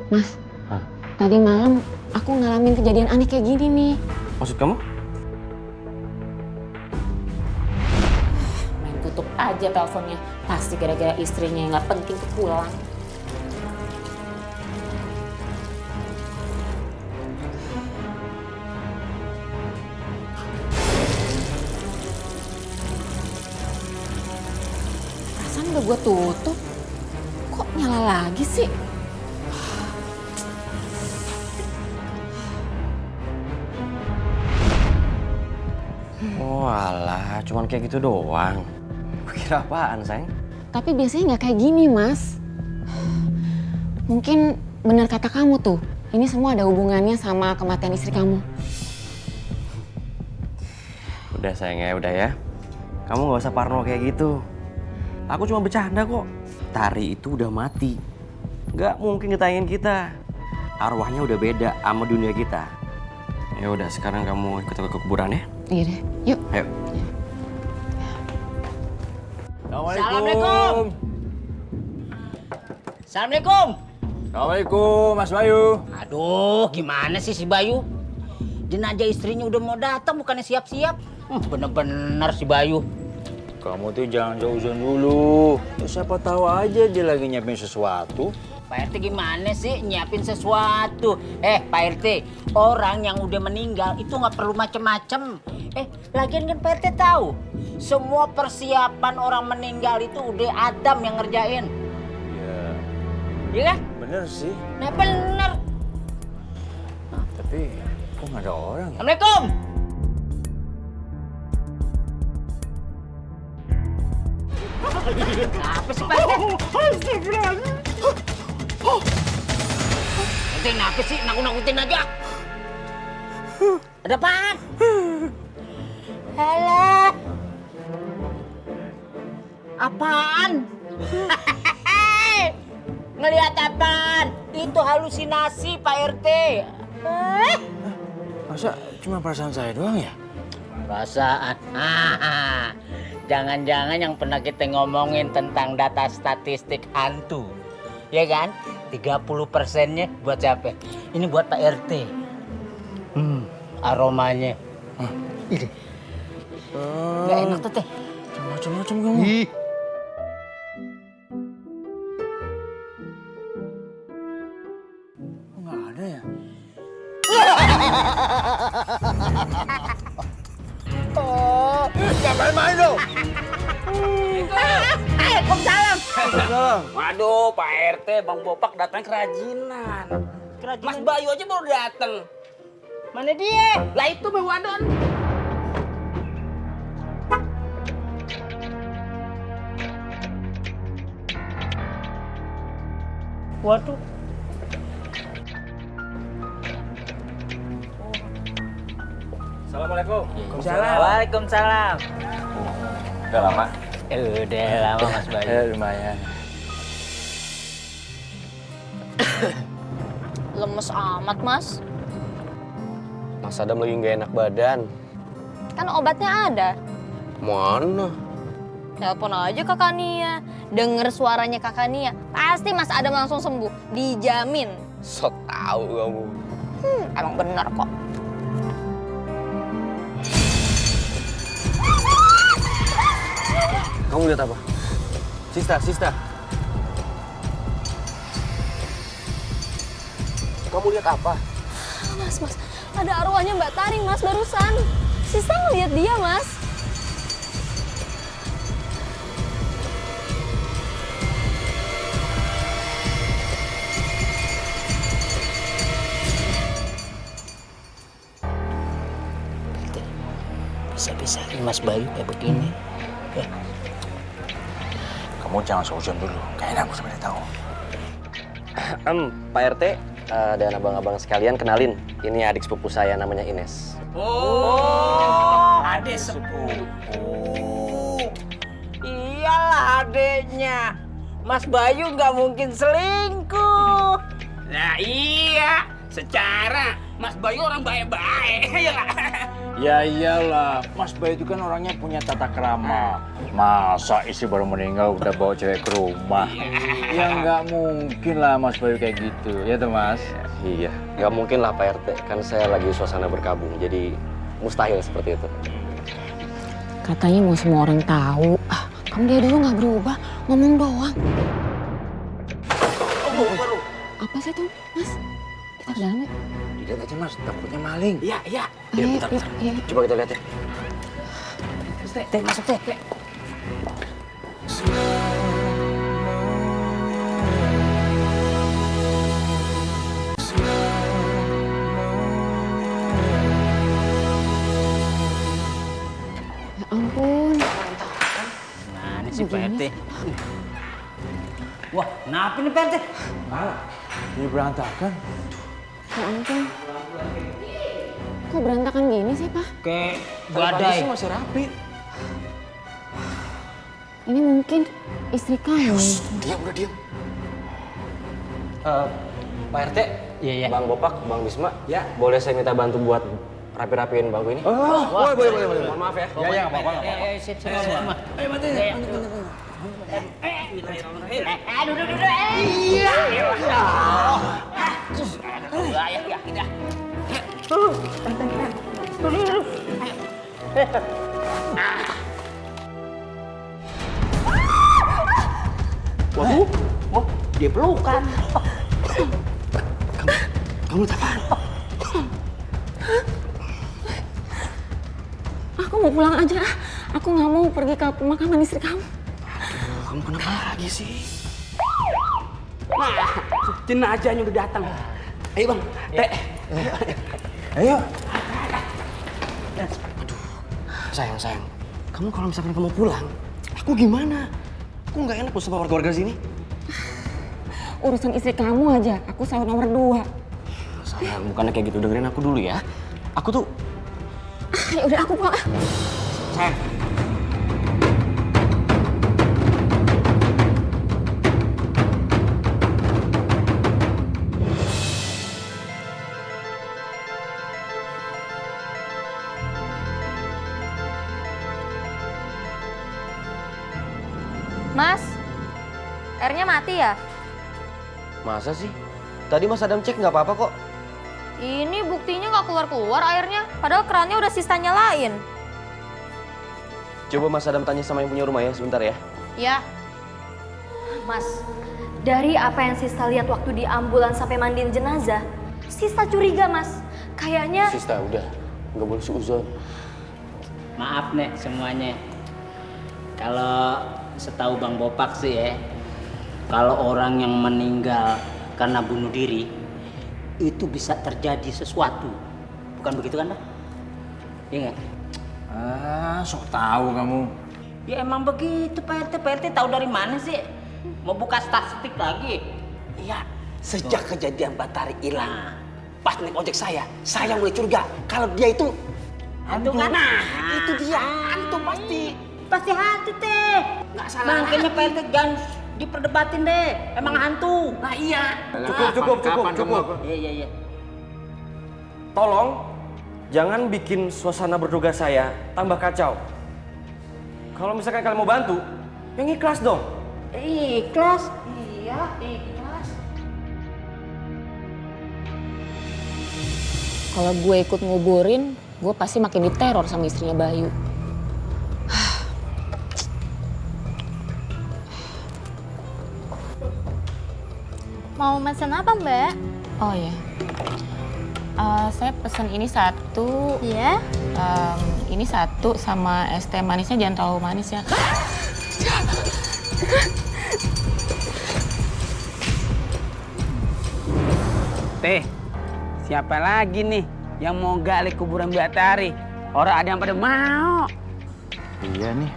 Mas, tadi malam aku ngalamin kejadian aneh kayak gini nih. Maksud kamu? Main tutup aja teleponnya. Pasti gara-gara istrinya yang nggak penting tuh pulang. Perasaan udah gue tutup. Kok nyala lagi sih? Walah, cuman kayak gitu doang. Kira apaan, sayang? Tapi biasanya nggak kayak gini, Mas. Mungkin benar kata kamu tuh. Ini semua ada hubungannya sama kematian istri kamu. Udah sayang ya, udah ya. Kamu nggak usah parno kayak gitu. Aku cuma bercanda kok. Tari itu udah mati. Nggak mungkin ngetayangin kita. Arwahnya udah beda sama dunia kita. Ya udah, sekarang kamu ikut aku ke kuburan ya. Iya deh, yuk. Ayo. Assalamualaikum. Assalamualaikum. Assalamualaikum, Mas Bayu. Aduh, gimana sih si Bayu? Jenazah istrinya udah mau datang, bukannya siap-siap. Bener-bener si Bayu. Kamu tuh jangan jauh-jauh dulu. Ya, siapa tahu aja dia lagi nyiapin sesuatu. Pak RT gimana sih nyiapin sesuatu? Pak RT, orang yang udah meninggal itu nggak perlu macem-macem. Lagian kan Pak RT tahu, semua persiapan orang meninggal itu udah Adam yang ngerjain. Iya. Iya kan? Bener sih. Nah bener. Tapi kok nggak ada orang ya? Assalamualaikum. Apa sih Pak RT? Ente kenapa sih? Nakut-nakutin aja. Ada apaan? Halah. Apaan? Ngelihat apaan? Itu halusinasi Pak RT. Masa cuma perasaan saya doang ya? Perasaan. Jangan-jangan yang pernah kita ngomongin tentang data statistik hantu. Ya kan? 30%-nya buat siapa? Ini buat Pak RT. Aromanya. Ini. Nggak enak tuh, Teh. Coba kamu. Nggak ada ya? Oh, jangan main-main dong. Waalaikumsalam. Waduh, Pak RT, Bang Bopak datang kerajinan. Mas Bayu aja baru datang. Mana dia? Lah itu Bang Wadon. Waduh. Assalamualaikum. Waalaikumsalam. Udah lama? Udah lama Mas Bayu. Lumayan. Lemes amat, Mas. Mas Adam lagi nggak enak badan. Kan obatnya ada. Mana? Telepon aja Kakak Nia. Denger suaranya Kakak Nia, pasti Mas Adam langsung sembuh. Dijamin. So tau kamu. Emang bener kok. Kamu lihat apa? Sista. Kamu lihat apa? Mas, ada arwahnya Mbak Taring, Mas, barusan. Sista ngeliat dia, Mas. Bisa-bisa Mas Bayu kayak begini. Kamu jangan seujon dulu. Kayaknya aku sebenarnya tahu. Pak RT dan abang-abang sekalian kenalin. Ini adik sepupu saya namanya Ines. Oh, adik sepupu. Iyalah adeknya. Mas Bayu nggak mungkin selingkuh. Nah iya, secara Mas Bayu orang baik-baik. Ya nggak? Ya iyalah, Mas Bayu itu kan orangnya punya tata krama. Masa istri baru meninggal udah bawa cewek ke rumah? Ya nggak mungkin lah Mas Bayu kayak gitu, ya tuh Mas? Iya, nggak mungkin lah Pak RT. Kan saya lagi suasana berkabung, jadi mustahil seperti itu. Katanya mau semua orang tahu. Kamu dia dulu nggak berubah, ngomong doang. Apa sih tuh, Mas? Kita ke dalam yuk. Lihat aja Mas, takutnya maling. Iya. Ya, bentar. Coba kita lihat ya. Teh, masuk Teh. Ya ampun. Mana sih Pak RT? Wah, kenapa nih Pak RT? Ini berantakan. Ya ampun. Kok berantakan gini sih, Pak? Kayak badai. Masih rapi. Ini mungkin istri kamu. Diam, udah diam. Pak RT, Iya. Bang Bopak, Bang Bisma, ya boleh saya minta bantu buat rapi-rapiin bangku ini? Boleh. Mohon maaf ya. Ya, nggak apa-apa. Sip. Ayo bantu. Duduk. Iya. Waduh, dia pelukan. Kamu apaan? Aku mau pulang aja. Aku nggak mau pergi ke pemakaman istri kamu. Kamu kenapa lagi sih? Nah, jenazahnya udah datang. Ayo Bang, Teh. Ayo. Sayang. Kamu kalau misalkan kamu pulang, aku gimana? Aku nggak enak loh sama warga-warga sini. Urusan istri kamu aja. Aku selalu nomor 2. Sayang, bukannya kayak gitu. Dengerin aku dulu ya. Aku tuh... Ya udah aku pulang. Sayang. Mas, airnya mati ya? Masa sih? Tadi Mas Adam cek nggak apa-apa kok. Ini buktinya nggak keluar-keluar airnya, padahal kerannya udah Sista nyalain. Coba Mas Adam tanya sama yang punya rumah ya, sebentar ya. Ya. Mas, dari apa yang Sista lihat waktu di ambulans sampai mandiin jenazah, Sista curiga, Mas. Kayaknya... Sista, udah. Nggak boleh suuzon. Maaf nek semuanya. Kalau setahu Bang Bopak sih ya, kalau orang yang meninggal karena bunuh diri, itu bisa terjadi sesuatu. Bukan begitu kan, Bang? Iya nggak? Ah, sok tahu kamu. Ya emang begitu, Pak RT. Pak RT tahu dari mana sih? Mau buka statistik lagi? Iya, sejak kejadian Batari hilang, pas naik ojek saya mulai curiga kalau dia itu hantu kan? Nah, itu dia hantu pasti. Pasti hantu teh. Nggak salah. Makanya Pak RT jangan diperdebatin deh. Emang hantu. Nah iya. Cukup. Iya. Tolong, jangan bikin suasana berduga saya tambah kacau. Kalau misalkan kalian mau bantu, yang ikhlas dong. Ikhlas? Iya, ikhlas. Kalau gue ikut nguburin, gue pasti makin diteror sama istrinya Bayu. Mau pesan apa, Mbak? Oh ya, saya pesen ini satu. Iya? Ini satu sama es teh manisnya jangan terlalu manis ya. Teh, siapa lagi nih yang mau gali kuburan Batari? Orang ada yang pada mau. Iya nih.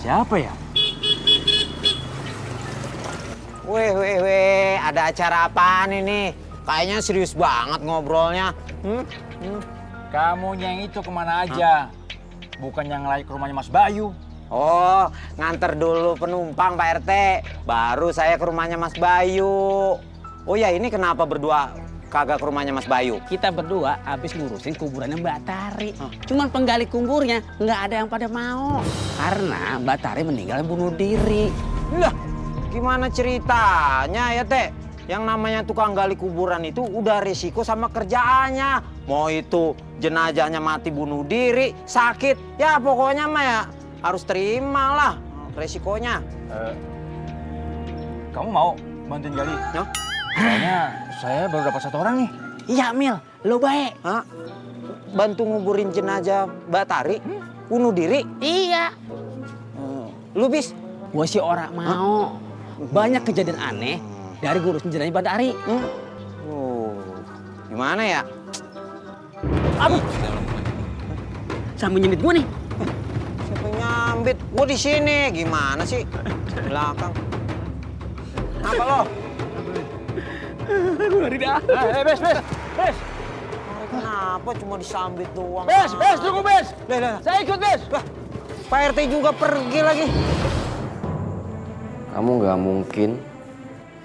Siapa ya? Weh, ada acara apaan ini? Kayaknya serius banget ngobrolnya. Kamu yang itu kemana aja? Bukan yang lari ke rumahnya Mas Bayu. Oh, nganter dulu penumpang Pak RT. Baru saya ke rumahnya Mas Bayu. Oh ya, ini kenapa berdua kagak ke rumahnya Mas Bayu? Kita berdua habis ngurusin kuburannya Batari. Cuman penggali kuburnya nggak ada yang pada mau. Karena Batari meninggal bunuh diri. Lah, gimana ceritanya ya Teh? Yang namanya tukang gali kuburan itu udah risiko sama kerjaannya. Mau itu jenazahnya mati bunuh diri, sakit, ya pokoknya mah ya harus terimalah resikonya. Kamu mau bantuin gali? Ya? Soalnya saya baru dapat satu orang nih. Iya Mil, lo baik. Hah? Bantu nguburin jenazah Batari, bunuh diri? Iya. Lu bis? Gue sih orang mau. Banyak kejadian aneh dari ngurusin jenazah Batari. Gimana ya? Aduh. Sambil nyendit gue nih. Siapa nyambit? Gue di sini. Gimana sih? Belakang. Apa lo? Gue lari dah. Bes. Kenapa cuma disambit doang? Bes, tunggu Bes. Saya ikut Bes. Pak RT juga pergi lagi. Kamu nggak mungkin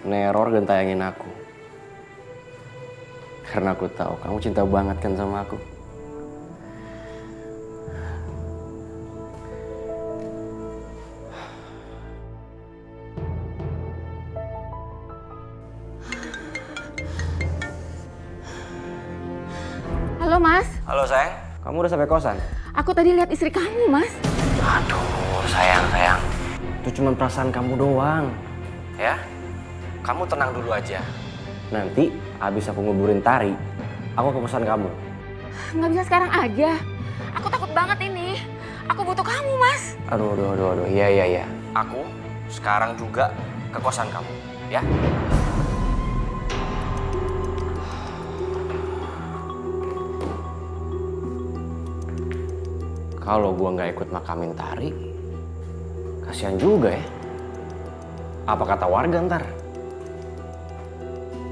neror dan tayangin aku. Karena aku tahu kamu cinta banget kan sama aku. Halo, Mas. Halo sayang, kamu udah sampai kosan? Aku tadi lihat istri kamu, Mas. Aduh, sayang. Itu cuma perasaan kamu doang. Ya, kamu tenang dulu aja. Nanti habis aku nguburin Tari, aku ke kosan kamu. Nggak bisa sekarang aja. Aku takut banget ini. Aku butuh kamu, Mas. Aduh. Iya. Aku sekarang juga ke kosan kamu, ya. Kalau gua nggak ikut makamin Tari, kasihan juga ya. Apa kata warga ntar?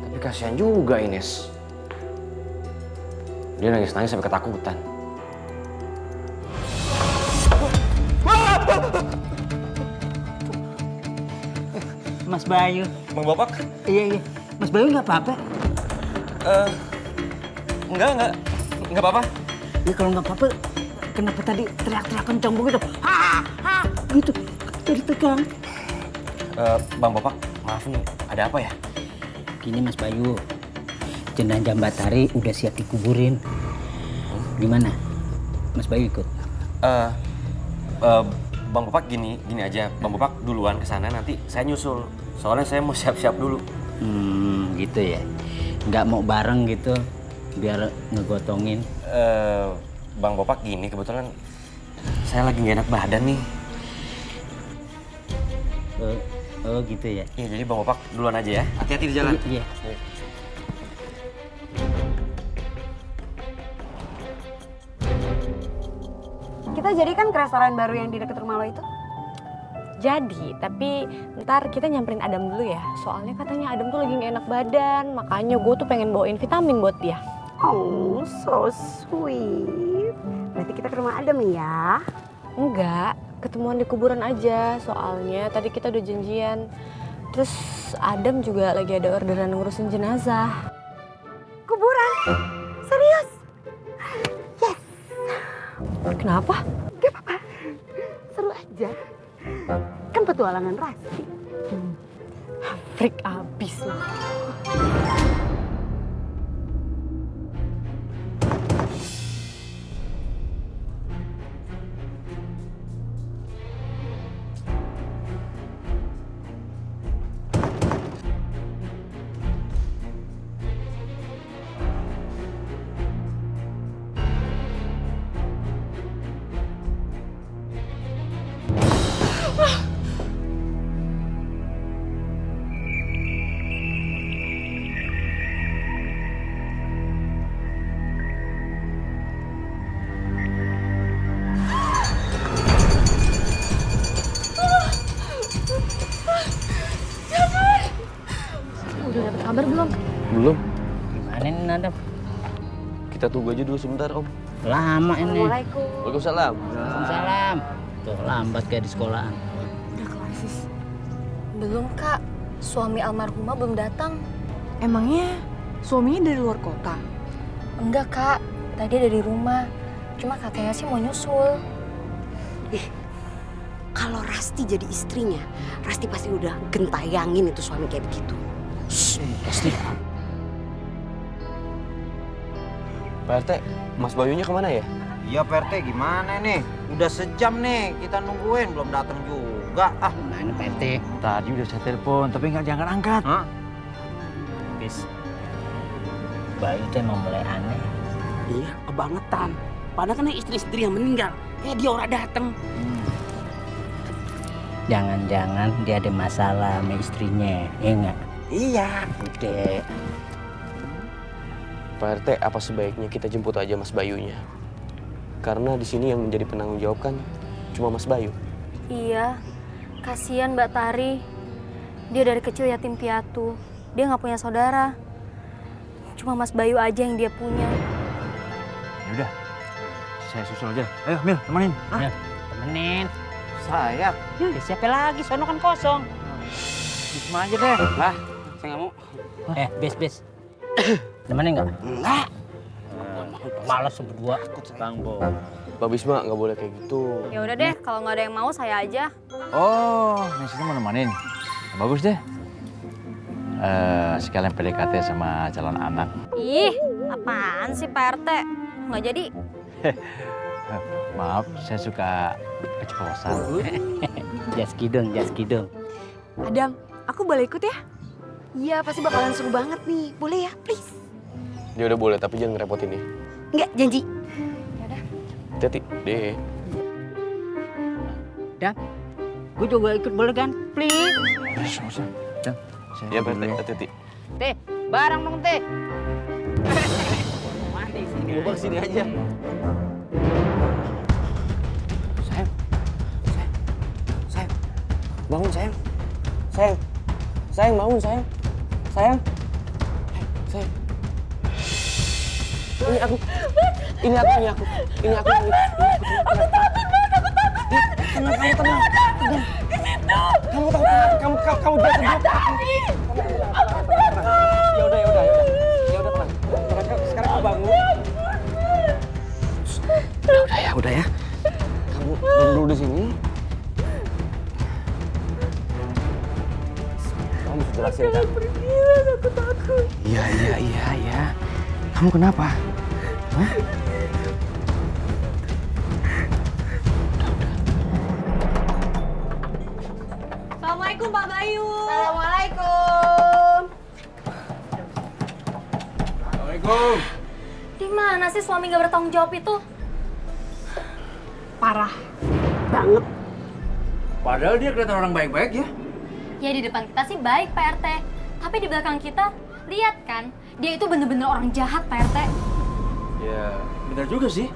Tapi kasihan juga Ines. Dia nangis-nangis sampai ketakutan. Mas Bayu. Bang Bapak? Iya. Mas Bayu nggak apa-apa? Enggak apa-apa. Ya kalau nggak apa-apa, kenapa tadi teriak-teriak kencang begitu? Ha! Gitu, jadi tegang. Bang Bopak, maaf nih, ada apa ya? Gini Mas Bayu, jenazah Mbak Tari udah siap dikuburin. Gimana? Mas Bayu ikut? Bang Bopak gini aja, Bang Bopak duluan ke sana, nanti saya nyusul. Soalnya saya mau siap-siap dulu. Gitu ya. Nggak mau bareng gitu, biar ngegotongin. Bang Bopak gini, kebetulan saya lagi nggak enak badan nih. Oh gitu ya. Iya, jadi Bang Bopak duluan aja ya. Hati-hati di jalan. Iya. Kita jadi kan ke restoran baru yang di dekat rumah lo itu? Jadi, tapi ntar kita nyamperin Adam dulu ya. Soalnya katanya Adam tuh lagi gak enak badan, makanya gue tuh pengen bawain vitamin buat dia. Oh, so sweet. Berarti kita ke rumah Adam ya? Enggak, ketemuan di kuburan aja. Soalnya tadi kita udah janjian. Terus Adam juga lagi ada orderan ngurusin jenazah. Kuburan? Serius? Yes! Kenapa? Gak apa-apa. Seru aja. Kan petualangan Rasti. Freak abis loh. Udah dapet kabar belum? Belum. Gimana nih Adam? Kita tunggu aja dulu sebentar, Om. Lama ini. Assalamualaikum. Waalaikumsalam. Waalaikumsalam. Tuh lambat kayak di sekolahan. Udah kelar, Sis. Belum, Kak. Suami almarhumah belum datang. Emangnya suaminya dari luar kota? Enggak, Kak. Tadi ada di rumah. Cuma katanya sih mau nyusul. Kalau Rasti jadi istrinya, Rasti pasti udah gentayangin itu suami kayak begitu. Pasti. Pak RT, Mas Bayunya kemana ya? Iya Pak RT, gimana nih? Udah sejam nih kita nungguin, belum datang juga. Mana Pak RT? Tadi udah saya telepon, tapi nggak diangkat-angkat. Bis, Bayu tuh emang mulai aneh. Iya, kebangetan. Padahal kan istri-istri yang meninggal, dia orang datang. Jangan-jangan dia ada masalah sama istrinya, ya enggak? Iya. Udah. Pak RT, apa sebaiknya kita jemput aja Mas Bayunya? Karena di sini yang menjadi penanggung jawab kan cuma Mas Bayu. Iya, kasihan Mbak Tari. Dia dari kecil yatim piatu. Dia nggak punya saudara. Cuma Mas Bayu aja yang dia punya. Ya udah, saya susul aja. Ayo, Mil, temenin. Ya, temenin. Saya? Ya, siapa lagi? Sono kan kosong. Bisma aja deh. Lah, saya nggak mau. Bis. Temenin nggak? Enggak. Malas berdua. Bang Bo. Mbak Bisma nggak boleh kayak gitu. Ya udah deh, kalau nggak ada yang mau saya aja. Oh, Nesita mau nemenin. Bagus deh. Sekalian PDKT sama calon anak. Ih, apaan sih Pak RT? Nggak jadi. Maaf, saya suka keceplosan. Jas kidung. Adam, aku boleh ikut ya? Iya, pasti bakalan seru banget nih. Boleh ya, please? Dia udah boleh, tapi jangan ngerepotin ya. Enggak, janji. Hati-hati deh. Dan, gue juga ikut boleh kan? Please. Ya Pak RT, hati-hati. Teh, barang dong teh. Mandi sini. Gua sini aja. Sayang, bangun sayang. Sayang bangun sayang. Sayang. Ini aku. Aku takut banget, aku takut. Tenang. Kamu takut kenapa? Kamu jatuh dulu. Ya udah. Ya udah tenang. Sekarang kamu bangun. Udah ya. Kamu duduk dulu di sini. jelasin kan. Aku takut. Iya. Kamu kenapa? Hah? Assalamualaikum Pak Bayu. Assalamualaikum. Assalamualaikum. Di mana sih suami nggak bertanggung jawab itu? Parah banget. Padahal dia kelihatan orang baik-baik ya. Ya di depan kita sih baik Pak RT, tapi di belakang kita lihat kan, dia itu bener-bener orang jahat Pak RT. Ya, benar juga sih.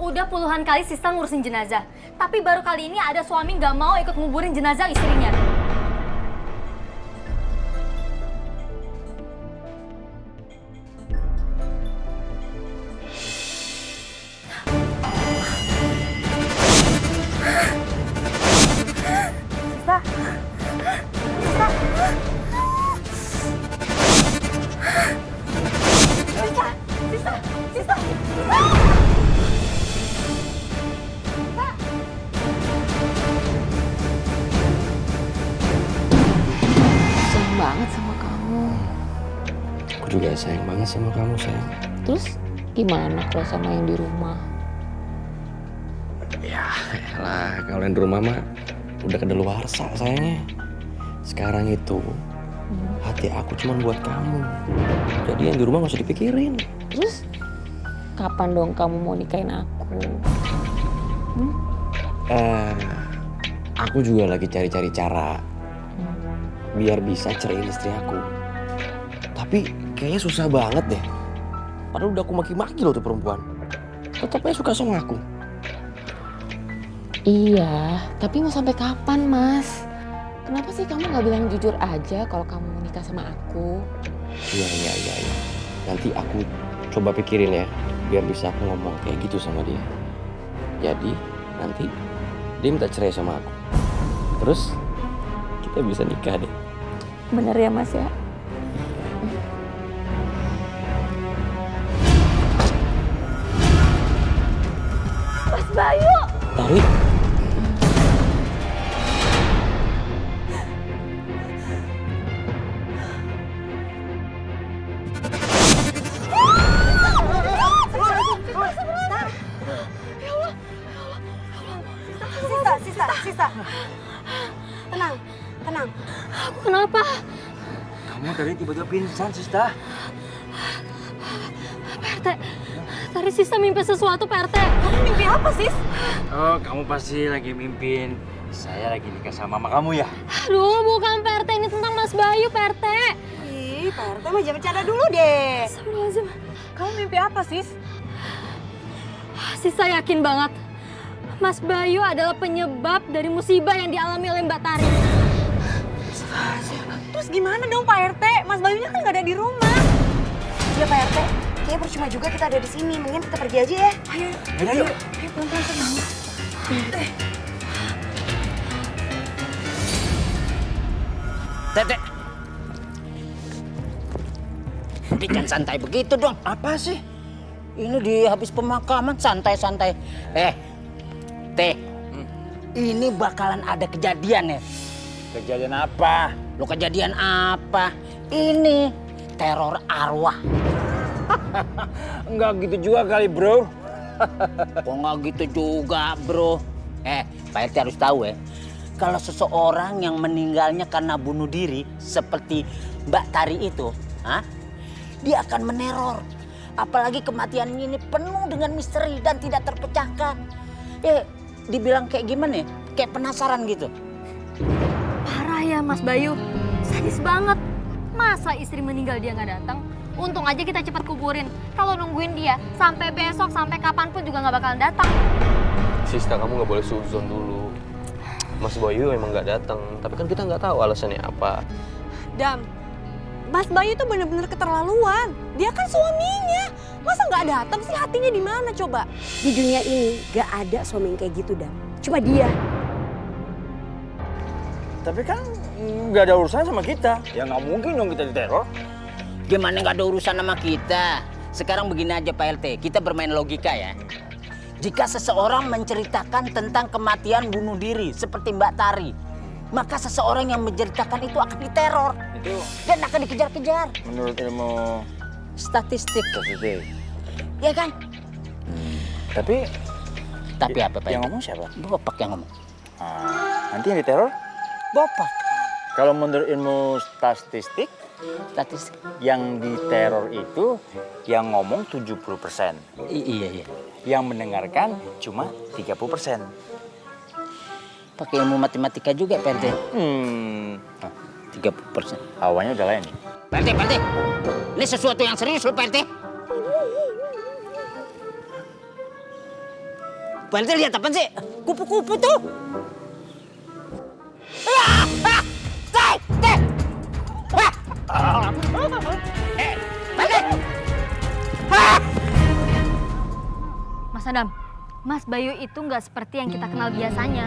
Udah puluhan kali Sista ngurusin jenazah, tapi baru kali ini ada suami nggak mau ikut nguburin jenazah istrinya. Sayang banget sama kamu. Aku juga sayang banget sama kamu, sayang. Terus gimana kalau sama yang di rumah? Ya elah, kalau yang di rumah mah udah kedaluarsa sayangnya. Sekarang itu hati aku cuma buat kamu. Jadi yang di rumah gak usah dipikirin. Terus kapan dong kamu mau nikahin aku? Aku juga lagi cari-cari cara biar bisa ceraiin istri aku. Tapi kayaknya susah banget deh. Padahal udah aku maki-maki loh tuh perempuan. Tetap aja suka sama aku. Iya, tapi mau sampai kapan, Mas? Kenapa sih kamu nggak bilang jujur aja kalau kamu mau nikah sama aku? Iya. Nanti aku coba pikirin ya, biar bisa aku ngomong kayak gitu sama dia. Jadi nanti dia minta cerai sama aku. Terus kita bisa nikah deh. Bener ya, Mas ya? Mas Bayu! Tari. Sista. Tenang. Aku kenapa? Kamu tadi tiba-tiba pingsan, Sista. Pak RT, tadi Sista mimpi sesuatu Pak RT. Kamu mimpi apa Sis? Oh, kamu pasti lagi mimpin saya lagi nikah sama mama kamu ya? Aduh, bukan Pak RT, ini tentang Mas Bayu Pak RT. Ih, Pak RT mah jangan bercanda dulu deh. Astagfirullahaladzim. Kamu mimpi apa, Sis? Sista yakin banget Mas Bayu adalah penyebab dari musibah yang dialami oleh Mbak Tari. Terus gimana dong Pak RT? Mas Bayunya kan nggak ada di rumah. Iya Pak RT, kayaknya percuma juga kita ada di sini. Mendingan kita pergi aja ya. Ayo. Ayo. Ayo pelan-pelan tenang. Tete. Jangan santai begitu dong. Apa sih? Ini di habis pemakaman santai-santai. Teh. Ini bakalan ada kejadian ya. Kejadian apa? Lo kejadian apa? Ini teror arwah. Enggak gitu juga kali, bro. Kok nggak gitu juga, bro? Pak RT harus tahu ya. Kalau seseorang yang meninggalnya karena bunuh diri seperti Mbak Tari itu, dia akan meneror. Apalagi kematian ini penuh dengan misteri dan tidak terpecahkan. Dibilang kayak gimana ya? Kayak penasaran gitu. Parah ya Mas Bayu, sadis banget. Masa istri meninggal dia nggak datang? Untung aja kita cepat kuburin. Kalau nungguin dia sampai besok, sampai kapanpun juga nggak bakalan datang. Sista, kamu nggak boleh suzon dulu. Mas Bayu emang nggak datang, tapi kan kita nggak tahu alasannya apa. Dam, Mas Bayu tuh bener-bener keterlaluan. Dia kan suaminya. Masa nggak datang sih, hatinya di mana coba? Di dunia ini gak ada suami yang kayak gitu, Dam. Cuma dia. Tapi kan nggak ada urusan sama kita. Ya nggak mungkin dong kita diteror. Gimana nggak ada urusan sama kita? Sekarang begini aja Pak RT, kita bermain logika ya. Jika seseorang menceritakan tentang kematian bunuh diri seperti Mbak Tari, maka seseorang yang menceritakan itu akan diteror. Itu Dan akan dikejar-kejar. menurut ilmu Statistik. statistik. Ya kan? Tapi apa Pak? yang ngomong siapa? Bopak yang ngomong. Nanti yang diteror? Bopak. Kalau menurut ilmu statistik, yang diteror itu yang ngomong 70%. Iya. Yang mendengarkan cuma 30%. Pakai ilmu matematika juga, Pak RT. 30%. Awalnya udah lain. Pak RT. Ini sesuatu yang serius loh, Pak RT. Pak RT lihat apa sih? Kupu-kupu tuh. Mas Adam, Mas Bayu itu nggak seperti yang kita kenal biasanya.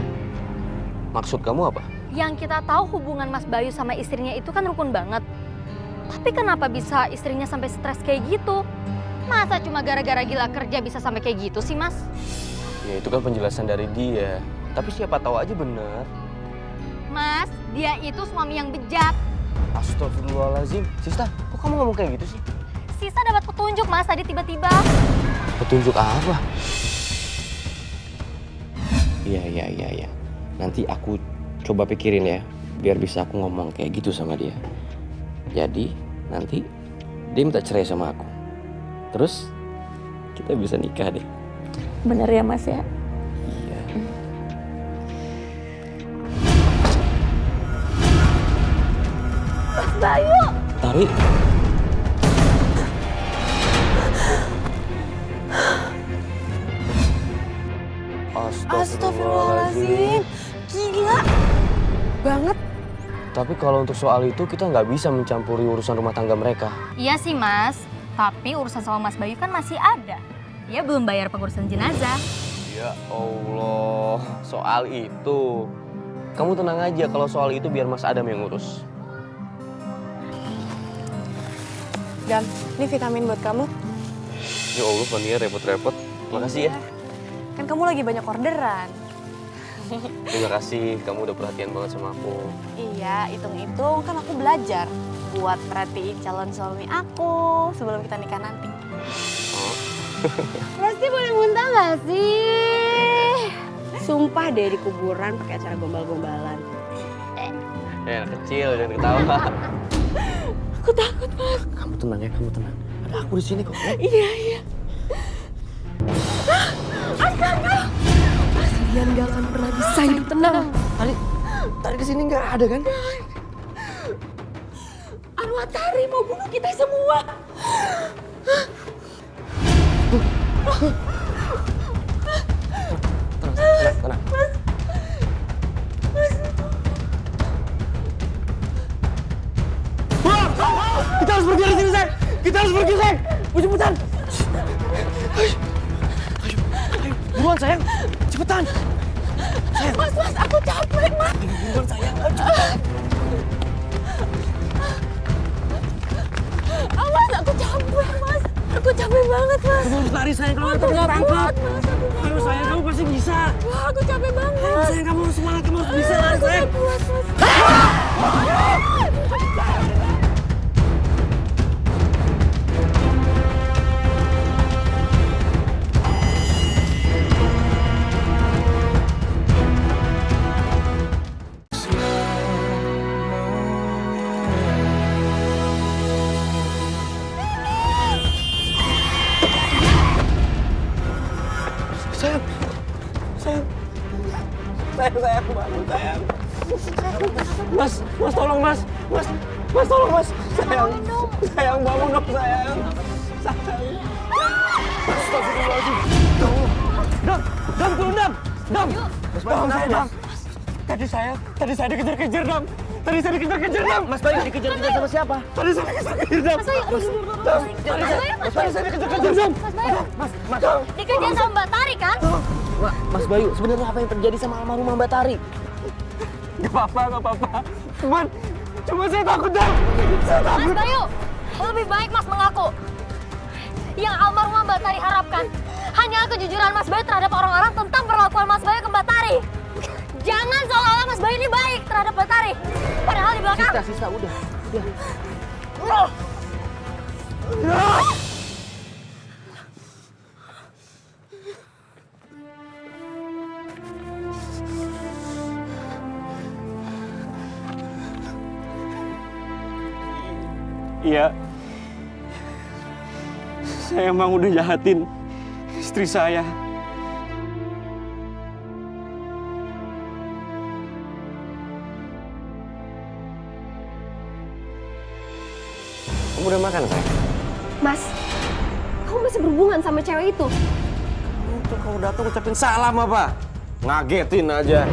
Maksud kamu apa? Yang kita tahu hubungan Mas Bayu sama istrinya itu kan rukun banget. Tapi kenapa bisa istrinya sampai stres kayak gitu? Masa cuma gara-gara gila kerja bisa sampai kayak gitu sih, Mas? Ya itu kan penjelasan dari dia. Tapi siapa tahu aja bener. Mas, dia itu suami yang bejat. Astagfirullahaladzim. Sista, kok kamu ngomong kayak gitu sih? Sisa dapat petunjuk, Mas, tadi tiba-tiba. Petunjuk apa? Iya. Nanti aku coba pikirin ya, biar bisa aku ngomong kayak gitu sama dia. Jadi nanti dia minta cerai sama aku. Terus kita bisa nikah deh. Bener ya Mas ya? Iya. Mas Bayu! Tari. Astagfirullahaladzim. Gila banget. Tapi kalau untuk soal itu kita nggak bisa mencampuri urusan rumah tangga mereka. Iya sih, Mas. Tapi urusan sama Mas Bayu kan masih ada. Dia belum bayar pengurusan jenazah. Ya Allah, soal itu. Kamu tenang aja, kalau soal itu biar Mas Adam yang ngurus. Dam, ini vitamin buat kamu. Ya Allah, Fania repot-repot. Makasih ya. Kan kamu lagi banyak orderan. Terima kasih, kamu udah perhatian banget sama aku. Iya, hitung-hitung kan aku belajar buat perhatiin calon suami aku sebelum kita nikah nanti. Pasti boleh muntah gak sih? Sumpah deh di kuburan pakai acara gombal-gombalan. Anak kecil, jangan ketawa. Aku takut, Mas. Kamu tenang ya, kamu tenang. Ada aku di sini kok. Iya. Astaga! Mas Rian gak akan pernah bisa hidup tenang. Tadi kesini nggak ada kan? Arwah Tari mau bunuh kita semua. Tenang. Kita harus pergi dari sini, Sayang. Kita harus pergi, Sayang. Cepetan. Buruan, sayang. Cepetan. Sayang. Mas, aku capek, Mas. Buruan, sayang. Cepetan. Mas, aku capek, Mas. Aku capek banget, Mas. Kamu harus lari, sayang. Kalau nggak kita tangkap. Ayo, sayang. Kamu pasti bisa. Wah, aku capek banget. Ayo, sayang. Kamu harus semangat. Kamu harus bisa, lari, sayang. Aku kuat, Mas. Sayang, bangun, sayang. Mas, tolong, Mas. Mas, tolong, Mas. Sayang, bangun dong, sayang. Astagfirullahaladzim. Dam, turun, Dam. Tolong saya, Dam. Tadi saya dikejar-kejar, Dam. Tadi saya dikejar-kejar, Dam. Mas Bayu dikejar-kejar sama siapa? Tadi saya dikejar-kejar, Dam. Tadi saya dikejar-kejar, Dam. Mas, dikejar sama Mbak Tari kan? Mas Bayu, sebenarnya apa yang terjadi sama almarhumah Mbak Tari? Gak apa-apa. Cuma saya takut, Dam. Saya takut. Mas Bayu, lebih baik Mas mengaku. Yang almarhumah Mbak Tari harapkan hanyalah kejujuran Mas Bayu terhadap orang-orang tentang perlakuan Mas Bayu ke Mbak Tari. Jangan seolah-olah Mas Bayu ini baik terhadap Mbak Tari. Padahal di belakang... Sista, udah. Iya, saya emang udah jahatin istri saya. Kamu udah makan, sayang? Mas, kamu masih berhubungan sama cewek itu? Itu kalau datang ucapin salam apa? Ngagetin aja.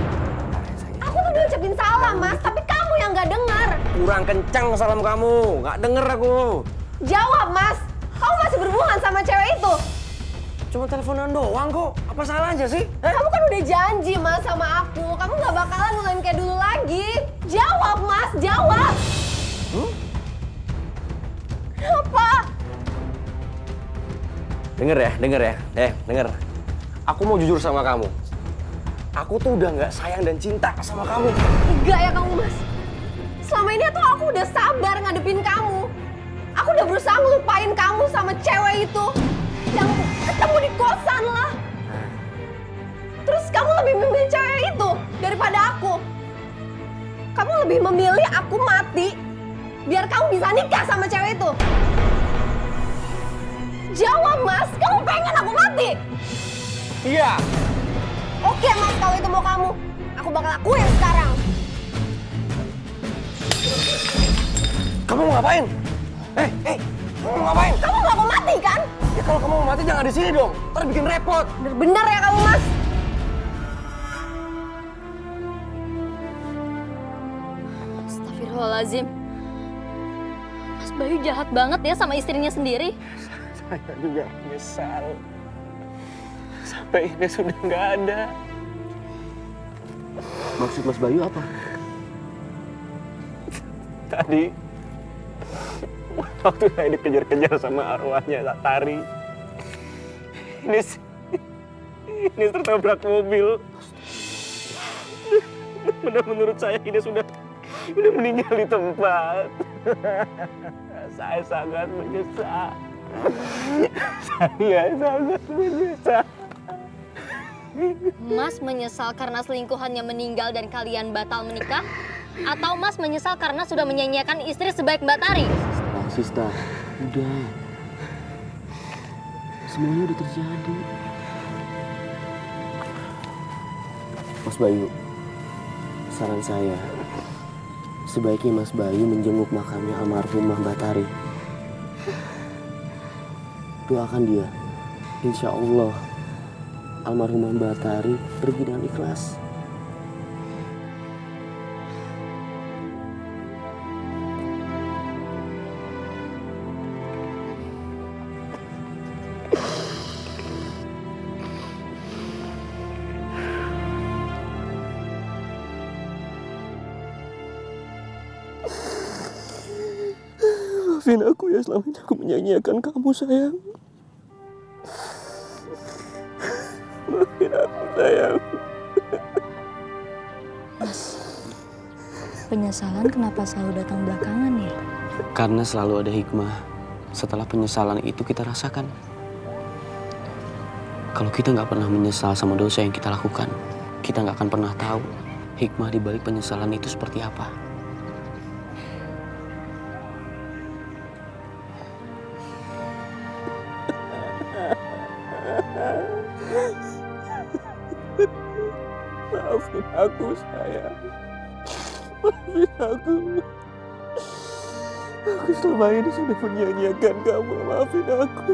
Aku tuh udah ucapin salam, Mas, tapi kamu yang nggak dengar. Kurang kencang salam kamu, nggak denger aku. Jawab, Mas. Kamu masih berhubungan sama cewek itu? Cuma teleponan doang kok. Apa salahnya sih? Kamu kan udah janji, Mas, sama aku. Kamu nggak bakalan ngulain kayak dulu lagi. Jawab, Mas, jawab. Apa? Denger ya. Denger. Aku mau jujur sama kamu. Aku tuh udah nggak sayang dan cinta sama kamu. Enggak ya kamu, Mas. Selama ini tuh aku udah sabar ngadepin kamu. Aku udah berusaha ngelupain kamu sama cewek itu. Yang ketemu di kosan lah. Terus kamu lebih memilih cewek itu daripada aku. Kamu lebih memilih aku mati biar kamu bisa nikah sama cewek itu. Jawab, Mas. Kamu pengen aku mati? Iya. Oke, Mas, kalau itu mau kamu. Aku bakal lakuin sekarang. Kamu mau ngapain? Kamu mau ngapain? Kamu nggak mau mati, kan? Ya kalau kamu mau mati jangan di sini dong. Ntar bikin repot. Bener-bener ya kamu, Mas. Astagfirullahaladzim. Mas Bayu jahat banget ya sama istrinya sendiri. Saya juga menyesal. Sampai ini sudah nggak ada. Maksud Mas Bayu apa? Tadi, waktu saya dikejar-kejar sama arwahnya Tari, ini tertabrak mobil. Menurut saya ini sudah meninggal di tempat. Saya sangat menyesal. Saya sangat menyesal. Mas menyesal karena selingkuhannya meninggal dan kalian batal menikah? Atau Mas menyesal karena sudah menyanyiakan istri sebaik Mbak Tari? Sista, udah. Semuanya udah terjadi. Mas Bayu, saran saya, sebaiknya Mas Bayu menjenguk makamnya almarhumah Mbak Tari. Doakan dia, insya Allah almarhumah Mbak Tari pergi dengan ikhlas. Maafin aku ya, selama ini aku menyanyiakan kamu, sayang. Maafin aku, sayang. Mas, penyesalan kenapa selalu datang belakangan ya? Karena selalu ada hikmah setelah penyesalan itu kita rasakan. Kalau kita nggak pernah menyesal sama dosa yang kita lakukan, kita nggak akan pernah tahu hikmah di balik penyesalan itu seperti apa. Maafin aku, sayang. Maafin aku. Aku selama ini sudah menyanyiakan kamu. Maafin aku.